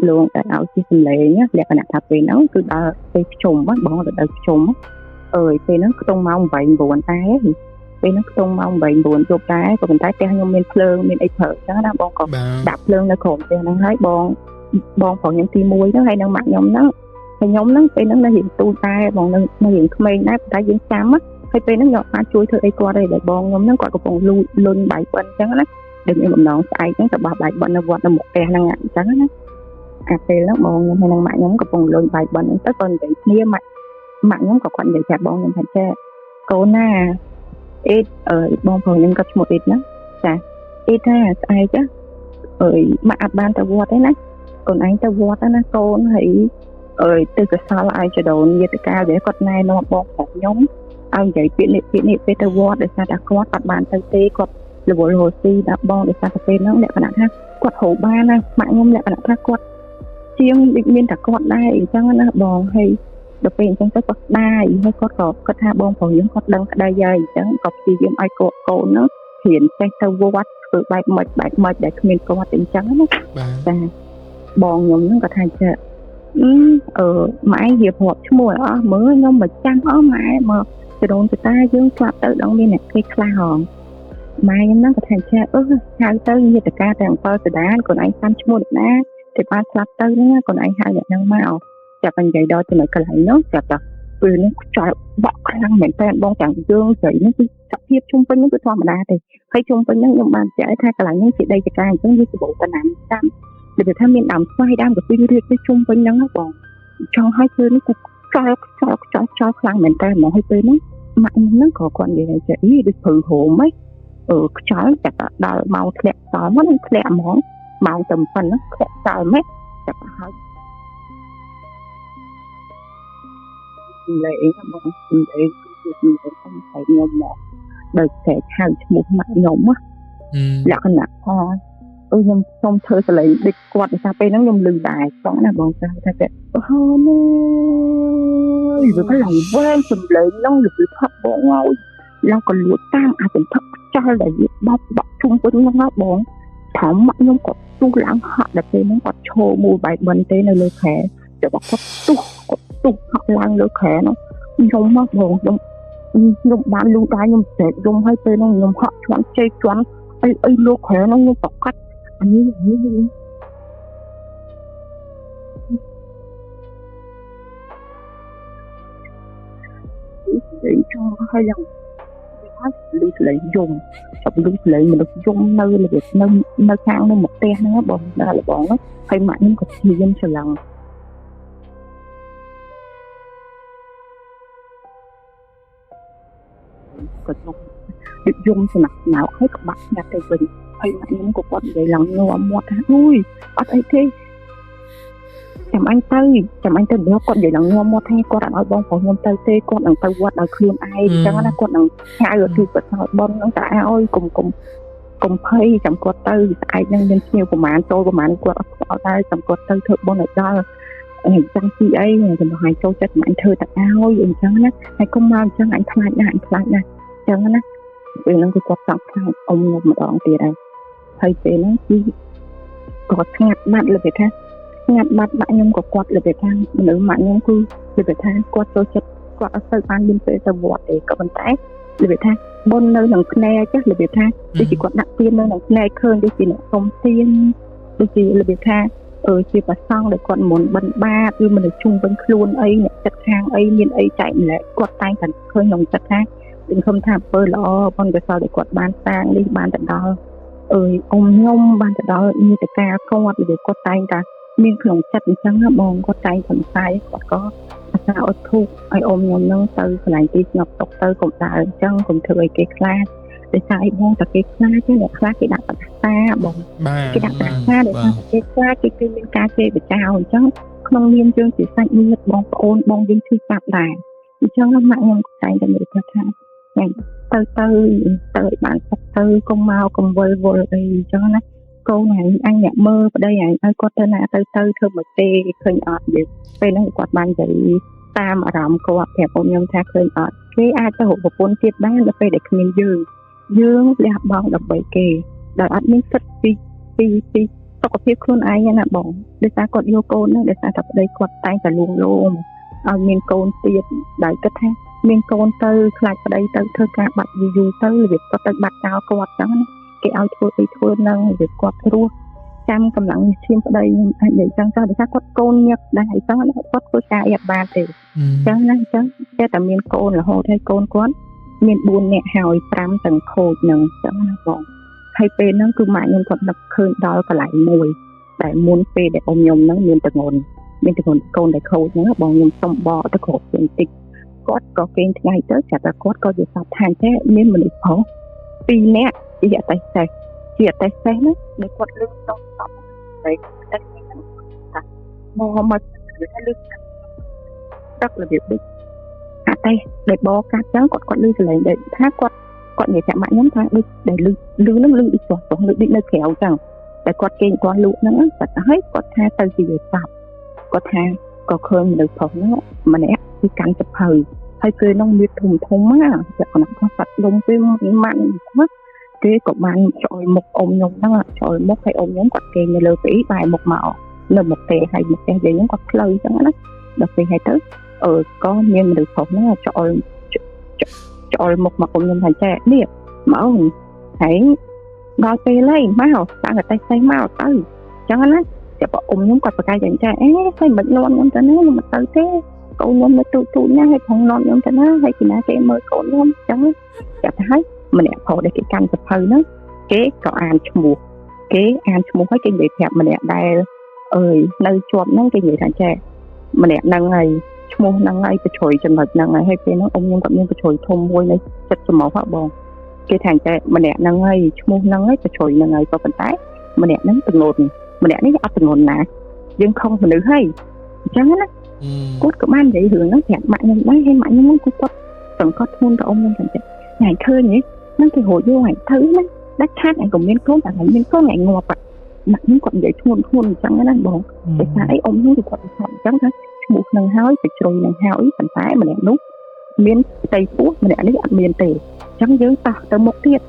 លងតែឲ្យជាសម្លេងលក្ខណៈថាពេលហ្នឹងគឺដល់ពេលភ្ជុំបងទៅដល់ភ្ជុំពេលហ្នឹងខ្ទង់ម៉ោង8 9តែពេលហ្នឹងខ្ទង់ម៉ោង8 9ជប់តែក៏ប៉ុន្តែផ្ទះខ្ញុំមានភ្លើងមានអីប្រើអញ្ចឹងណាបងក៏ដាក់ភ្លើងនៅក្រោមផ្ទះហ្នឹងហើយបងប្រុសខ្ញុំទី1ហ្នឹងហើយនឹងម៉ាក់ខ្ញុំហ្នឹងហើយខ្ញុំហ្នឹងពេលហ្នឹងនៅរៀងទូចតែបងនៅរៀងក្មេងដែរតែយើងចាំហើយពេលហ្នឹងខ្ញុំអាចជួយធ្វើអីគាត់ទេដែលបងខ្ញុំហ្នឹងគាត់កំពុងលុញបាយបិណ្ឌអញ្ចឹងណាដែលមានបំណងស្អែកហ្នឹងទៅបោះបាយបិណ្ឌនៅវត្តនៅមុខផ្ទះហ្នឹងអញ្ចឹងណាអាពេលហ្នឹងបងខ្ញុំហើយនឹងម៉ាក់ខ្ញុំកំពុងលុញបាយបិណ្ឌហ្នឹងទៅគាត់និយាយគ្នាម៉ាក់ខ្ញុំក៏គាត់និយាយប្រាប់បងខ្ញុំថាចាកូនណាអេតបងប្រុសខ្ញុំក៏ឈ្មោះអេតណាចាអេតថាស្អែកម៉ាក់អត់បានទៅវត្តទេណាកូនឯងទៅវត្តណាកូនហើយទៅកសលឲ្យចដូនយេតកាដែលគាត់ណែនាំបងប្រុសខ្ញុំឲ្យនិយាយពាក្យនេះពេលទៅវត្តដោយសារតែគាត់អត់បានទៅទេគាត់រវល់រស់ស៊ីដល់បងដោយសារតែពេលហ្នឹងលក្ខណៈថាគាត់ហៅបានណាម៉ាក់ខ្ញុំលក្ខណៈថាគាត់ជាងមានតែគាត់ដែរអញ្ចឹងណាបងហើយដល់ពេលអញ្ចឹងទៅគាត់ស្ដាយហើយគាត់ក៏គាត់ថាបងប្រុសយើងគាត់ដឹងក្តីហើយអញ្ចឹងក៏ព្យាយាមឲ្យកូនហ្នឹងហ៊ានចេះទៅវត្តធ្វើបែបម៉េចដែលគ្មានគាត់អញ្ចឹងណាចាបងខ្ញុំហ្នឹងគាត់ថាចាម៉ែវាប្រាប់ឈ្មោះអស់មើលខ្ញុំមិនចាំអស់ម៉ែមកចរូនចតាយើងស្លាប់ទៅដល់មានអ្នកគេខ្លះហងម៉ែខ្ញុំហ្នឹងគាត់ថាចាហៅទៅញាតិការទាំង7សដានកូនឯងតាមឈ្មោះអ្នកណាតែបានស្លាប់ទៅណាកូនឯងហៅអ្នកហ្នឹងមកចាប់និយាយដល់ចំណុចកន្លែងនោះចាប់ដល់ពេលនេះខ្យល់បក់ខ្លាំងមែនតើបងទាំងយើងស្រីនេះគឺសភាពជុំវិញនេះគឺធម្មតាទេហើយជុំវិញហ្នឹងខ្ញុំបានចែកថាកន្លែងនេះជាដីចការអញ្ចឹងវាសម្បូរតំណាំតាមដូចថាមានដើមស្វាយដើមកពីរៀបទៅជុំវិញហ្នឹងបងចង់ឲ្យពេលនេះគឺខ្យល់ខ្លាំងមែនតើមកឲ្យពេលនេះម៉ាក់ខ្ញុំហ្នឹងក៏គាត់និយាយថាដូចព្រឺហូមហីខ្យល់ចាប់ដល់ម៉ោងធ្លាក់សល់មកនឹងធ្លាក់ហ្មងម៉ោងតែប៉ុណ្ណឹងធ្លាក់សល់ម៉េចចាប់ហើយលេងបងលេងគឺខ្ញុំតែខ្ញុំមកដោយតែហៅឈ្មោះម៉ាក់ខ្ញុំលក្ខណៈខ្ញុំសុំធ្វើសលេងដូចគាត់ថាពេលហ្នឹងខ្ញុំលឺដែរចង់ណាបងថាអូយវាឡើងវែងសំលេងហ្នឹងលឺផាប់បងហើយឡើងក៏លួចតាមអាចសន្ធឹកចោលដែលវាបោកជុំវិញហ្នឹងបងថមម៉ាក់ខ្ញុំក៏ទូឡើងហាក់ដល់ពេលហ្នឹងគាត់ឈោមួយបាយបិណ្ឌទេនៅលើខែតែគាត់ទុះហាក់ឡើងលើខែហ្នឹងខ្ញុំមកបងខ្ញុំបានលូដែរខ្ញុំស្រែកខ្ញុំឲ្យពេលហ្នឹងខ្ញុំហាក់ជន់ជ័យជន់អីលើខែហ្នឹងខ្ញុំប្រកាច់អានេះចង់ឲ្យឡើង លឺសលេងយំចាប់លឺសលេងមនុស្សយំនៅនៅខាងនៅមកផ្ទះហ្នឹងបងដល់បងហើយម៉ាក់ខ្ញុំក៏ព្យាយាមច្រឡំក៏យំស្នាប់ស្នើហើយក៏បាក់ស្ងាត់ទៅវិញហើយម៉ាក់ខ្ញុំក៏គាត់និយាយឡើងងំមាត់ថាអុយអត់អីទេចាំអញទៅដល់គាត់និយាយឡើងងំមាត់ថាគាត់អត់ឲ្យបងប្រុសខ្ញុំទៅទេគាត់នឹងទៅវត្តដោយខ្លួនឯងអញ្ចឹងណាគាត់នឹងហៅទូប្រសោតបងហ្នឹងតែឲ្យកុំភ័យចាំគាត់ទៅស្អែកនឹងមានភ្ញៀវប្រហែលចូលប្រហែលគាត់អត់ស្អប់ដែរចាំគាត់ទៅធ្វើបុណ្យឲ្យដល់អញ្ចឹងពីអីចាំឲ្យចូលចិត្តមិនធ្វើតែឲ្យអញ្ចឹងណាហើយកុំមកអញ្ចឹងអញខ្លាចណាស់អញ្ចឹងណាពេលហ្នឹងគឺគាត់ចង់ខ្លាចអ៊ំខ្ញុំម្ដងទៀតហើយពេលហ្នឹងគឺគាត់ស្ងាត់បាត់លើគេថាស្ងាត់បាត់ម៉ាក់ខ្ញុំក៏គាត់លើគេថាមនុស្សម៉ាក់ខ្ញុំគឺលើគេថាគាត់ចូលចិត្តគាត់អត់ទៅបានមានពេលទៅវត្តទេក៏ប៉ុន្តែលើគេថាបុណ្យនៅក្នុងភ្នែកចាស់លើគេថាដូចជាគាត់ដាក់ទៀននៅក្នុងភ្នែកឃើញដូចជាអ្នកសុំទៀនដូចជាលើគេថាជាប្រសង់ដែលគាត់មុនបិណ្ឌបាតឬមនុស្សជុំវិញខ្លួនអីអ្នកចិត្តខាងអីមានអីចែកម្លែកគាត់តែងតែឃើញក្នុងចិត្តថាខ្ញុំខំថាអំពើល្អប៉ុន្តែសោះដែលគាត់បានសាងនេះបានទៅដល់អ៊ំខ្ញុំបានទៅដល់នីតិកាគាត់ឬគាត់តែងតែមានក្នុងចិត្តអញ្ចឹងណាបងគាត់តែងសង្ស័យគាត់ក៏អាសាអត់ធូបឲ្យអ៊ំខ្ញុំនឹងទៅកន្លែងទីស្ងប់សុខទៅកុំដើរអញ្ចឹងកុំធ្វើឲ្យគេខ្លាចដោយសារអីបងតែគេខ្លាចទេអ្នកខ្លាចគេដាក់បដាសាបងគេដាក់បដាសាដោយសារគេខ្លាចគេមានការជេរបចោលអញ្ចឹងក្នុងនាមយើងជាសាច់ញាតិបងប្អូនបងយើងឈឺចាប់ដែរអញ្ចឹងម៉ាក់ខ្ញុំតែងតែនិយាយថាទៅឲ្យបានសុខទៅកុំមកកុំវល់អីអញ្ចឹងណាកូនអញអ្នកមើលប្តីឲ្យគាត់ទៅណាទៅធ្វើមកទេឃើញអត់និយាយពេលហ្នឹងគាត់បាននិយាយតាមអារម្មណ៍គាត់ប្រាប់ខ្ញុំថាឃើញអត់គេអាចទៅរកប្រពន្ធទៀតបានដល់ពេលដែលគ្មានយើងលះបង់ដើម្បីគេដោយអត់មានសិទ្ធិពីសុខភាពខ្លួនឯងណាបងដោយសារគាត់យកកូនហ្នឹងដោយសារតែប្តីគាត់តែងតែលួងលោមឲ្យមានកូនទៀតដោយគិតថាមានកូនទៅខ្លាចប្តីទៅធ្វើការបាត់យូរទៅវាគាត់ទៅបាត់ចោលគាត់ចឹងគេឲ្យធ្វើនឹងវាគាត់រស់ចាំកម្លាំងឈាមប្តីខ្ញុំអាចនិយាយចឹងទៅដោយសារគាត់កូនញឹកដែរអញ្ចឹងគាត់ធ្វើការអត់បានទេចឹងណាចឹងតែមានកូនរហូតហើយកូនគាត់មាន4នាក់ហើយ5ទាំងខូចនឹងចឹងណាបងហើយពេលហ្នឹងគឺម៉ាក់ខ្ញុំគាត់នឹកឃើញដល់កន្លែងមួយតែមុនពេលដែលអ៊ំខ្ញុំហ្នឹងមានតងន់កូនដែលខូចហ្នឹងបងខ្ញុំសុំបកទៅគ្រប់បន្តិចគាត់ក៏គេងថ្ងៃទៅចាត់តែគាត់ក៏ជាសពថាតែមានមនុស្សប្រុស2នាក់ជាអតិសេសណាដែលគាត់លឺតបតែតែថាមកថាលឺទឹករបៀបដូចអាតែដែលបកាត់ចឹងគាត់លឺសលេងដែលថាគាត់និយាយថាម៉ាក់ខ្ញុំថាដូចដែលលឺនឹងលឺដូចចោះលឺដូចនៅក្រៅចឹងតែគាត់គេងគាត់លក់ហ្នឹងគាត់ហើយគាត់ថាទៅជាវាស្បគាត់ថាក៏ឃើញមនុស្សប្រុសហ្នឹងម្នាក់គឺកាន់ចភៅហើយគេនឹងមានធំណាតែគាត់គាត់បាត់លំពេលម៉ាក់ហ្នឹងគេក៏បានជួយមុខអ៊ំខ្ញុំហ្នឹងជួយមុខឲ្យអ៊ំខ្ញុំគាត់គេងនៅលើពីបែរមុខមកនៅមុខទេហើយមុខទេយើងគាត់ផ្លូវអញ្ចឹងណាដល់ពេលហើយទៅក៏មានមនុស្សប្រុសហ្នឹងចូលមុខមកអ៊ំខ្ញុំថាចេះនេះមកហើយដល់ពេលហើយមកតាំងតែផ្សេងមកទៅអញ្ចឹងណាតែបើអ៊ំខ្ញុំគាត់ប្រកែកយ៉ាងចេះហើយមិននន់ខ្ញុំទៅណាខ្ញុំមិនទៅទេកូនខ្ញុំនៅទូណាហើយផងនន់ខ្ញុំទៅណាហើយពីណាគេមើលកូនខ្ញុំអញ្ចឹងចាប់ទៅហើយម្នាក់ប្រុសដែលគេកាន់សភៅហ្នឹងគេក៏អានឈ្មោះហើយគេនិយាយប្រាប់ម្នាក់ដែលនៅជាប់ហ្នឹងគេនិយាយថាចេះម្នាក់ហ្នឹងហើយឈ្មោះហ្នឹងហើយបជ្រុយចំណុចហ្នឹងហើយពេលហ្នឹងអ៊ំខ្ញុំគាត់មានបជ្រុយធំមួយនៅចិត្តច្រមុះហ៎បងគេថាចេះម្នាក់ហ្នឹងហើយឈ្មោះហ្នឹងហើយបជ្រុយហ្នឹងហើយក៏ប៉ុន្តែម្នាក់ហ្នឹងទងន់ម្នាក់នេះអត់ទងន់ណាយើងខំមនុស្សហើយអញ្ចឹងណាគាត់ក៏បាននិយាយរឿងហ្នឹងប្រាប់ម៉ាក់ខ្ញុំដែរហើយម៉ាក់ខ្ញុំគាត់សង្កត់ធ្ងន់ទៅអ៊ំខ្ញុំថាថ្ងៃឃើញហ្នឹងគេហូចយកឲ្យទៅណាដាច់ខាតឯងក៏មានកូនតែឯងមានកូនឯងងាប់ម៉ាក់ខ្ញុំគាត់និយាយធ្ងន់អញ្ចឹងណាបងតែថាអីអ៊ំខ្ញុំគាត់ថាអញ្ចឹងថាឈ្មោះនឹងហើយបជ្រុយនឹងហើយប៉ុន្តែម្នាក់នោះមានផ្ទៃពោះម្នាក់នេះអត់មានទេអញ្ចឹងយើងតោះទៅមុខទៀត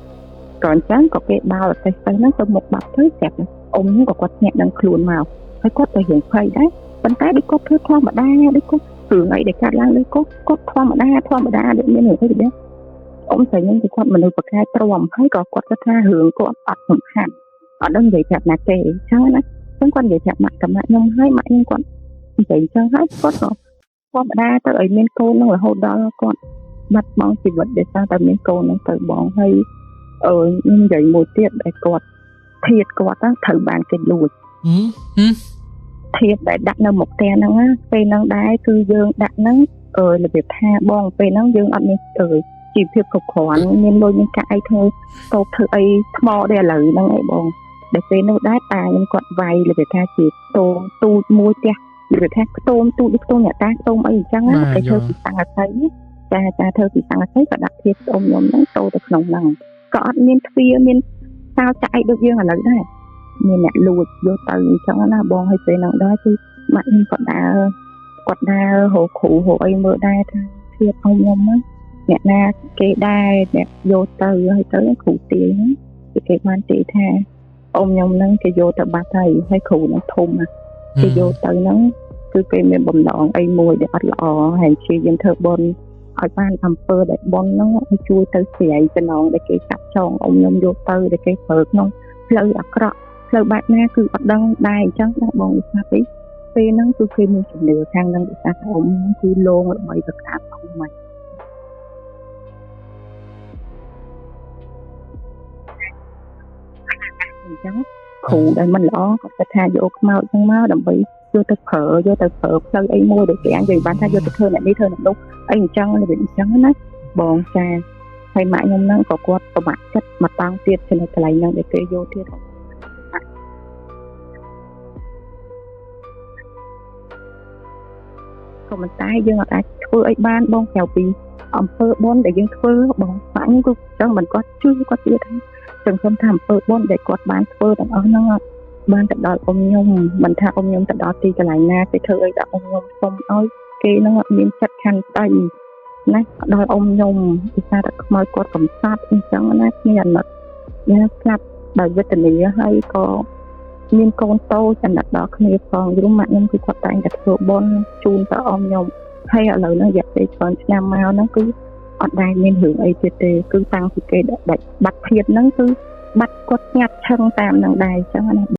ក៏អញ្ចឹងក៏គេបោលតែហ្នឹងទៅមុខបាត់ទៅស្រាប់អ៊ំខ្ញុំក៏គាត់ញាក់ដឹងខ្លួនមកហើយគាត់ទៅរៀងភ័យដែរប៉ុន្តែដូចគាត់ធ្វើធម្មតាដូចគាត់រឿងអីដែលកាត់ឡើងដូចគាត់ធម្មតាដូចមានរឿងអីដែរអ៊ំស្រីខ្ញុំគឺគាត់មនុស្សប្រកែកទ្រាំហើយក៏គាត់គាត់ថារឿងគាត់អត់សំខាន់អត់ដឹងនិយាយប្រាប់ណាគេអញ្ចឹងណាចឹងគាត់និយាយប្រាប់ម៉ាក់ខ្ញុំហើយម៉ាក់ខ្ញុំគាត់និយាយអញ្ចឹងហើយគាត់ក៏ធម្មតាទៅឲ្យមានកូននឹងរហូតដល់គាត់ បាត់បង់ជីវិតដែលតែមានកូននឹងទៅបងហើយនិយាយមួយទៀតដែលគាត់ធៀបគាត់ត្រូវបានគេលួចធៀបដែលដាក់នៅមុខផ្ទះហ្នឹងពេលហ្នឹងដែរគឺយើងដាក់ហ្នឹងរបៀបថាបងពេលហ្នឹងយើងអត់មានជីវភាពគ្រប់គ្រាន់មានលុយមានកាក់អីធ្វើតូបធ្វើអីថ្មដែរឥឡូវហ្នឹងឯងបងដែលពេលនោះដែរតាខ្ញុំគាត់វាយរបៀបថាជាទូចមួយផ្ទះរបៀបថាខ្ទមទូចដូចខ្ទមអ្នកតាខ្ទមអីអញ្ចឹងតែធ្វើពីសង្កសីចាធ្វើពីសង្កសីក៏ដាក់ធៀបស្អុំខ្ញុំហ្នឹងចូលទៅក្នុងហ្នឹងក៏អត់មានទ្វារមានសោចាក់អីដូចយើងឥឡូវដែរមានអ្នកលួចយកទៅអញ្ចឹងណាបងឲ្យពេលហ្នឹងដែរគឺម៉ាក់ខ្ញុំគាត់ដើររកគ្រូរកអីមើលដែរថាធៀបឲ្យខ្ញុំហ្នឹងអ្នកណាគេដែរអ្នកយកទៅហើយទៅគ្រូទាយហ្នឹងគេបានទាយថាអ៊ំខ្ញុំហ្នឹងគេយកទៅបាត់ហើយគ្រូហ្នឹងធំណាគេយកទៅហ្នឹងគឺគេមានបំណងអីមួយដែលអត់ល្អហើយជាយើងធ្វើបុណ្យឲ្យបានអំពើដែលបុណ្យហ្នឹងឲ្យជួយទៅស្រាយចំណងដែលគេចាប់ចងអ៊ំខ្ញុំយកទៅដែលគេប្រើក្នុងផ្លូវអាក្រក់ផ្លូវបែបណាគឺអត់ដឹងដែរអញ្ចឹងណាបងវិសាពេកពេលហ្នឹងគឺគេមានជំនឿខាងហ្នឹងវិសាអ៊ំគឺលងដើម្បីប្រកាសអ៊ំមកអញ្ចឹងគ្រូដែលមិនល្អគាត់ថាយកខ្មោចហ្នឹងមកដើម្បីយកទៅប្រើផ្លូវអីមួយដែលគេអាចនិយាយបានថាយកទៅធ្វើអ្នកនេះធ្វើអ្នកនោះអីអញ្ចឹងរបៀបអញ្ចឹងណាបងចាហើយម៉ាក់ខ្ញុំហ្នឹងក៏គាត់ប្រមាថចិត្តមកតាំងទៀតនៅកន្លែងហ្នឹងដែលគេយកទៀតក៏មិនតែយើងអាចធ្វើអីបានបងក្រៅពីអំពើបុណ្យដែលយើងធ្វើបងម៉ាក់ខ្ញុំគឺចឹងមិនគាត់ជួយគាត់ទៀតថាសង្ឃឹមថាអំពើបុណ្យដែលគាត់បានធ្វើទាំងអស់ហ្នឹងបានទៅដល់អ៊ំខ្ញុំមិនថាអ៊ំខ្ញុំទៅដល់ទីកន្លែងណាគេធ្វើអីដល់អ៊ំខ្ញុំសុំឲ្យគេហ្នឹងមានចិត្តខន្តីណាដល់អ៊ំខ្ញុំពិសាតែខ្មោចគាត់កំសត់អញ្ចឹងណាគ្នាអាណិតញ៉ាស្លាប់ដោយវេទនាហើយក៏មានកូនតូចអាណិតដល់គ្នាផងយូរម៉ាក់ខ្ញុំគឺគាត់តែងតែធ្វើបុណ្យជូនទៅអ៊ំខ្ញុំហើយឥឡូវហ្នឹងរយៈពេលច្រើនឆ្នាំមកហ្នឹងគឺអត់ដែលមានរឿងអីទៀតទេគឺតាំងពីគេដាច់បាត់ភាពហ្នឹងគឺបាត់គាត់ស្ងាត់ឈឹងតាមនឹងដែរអញ្ចឹងណា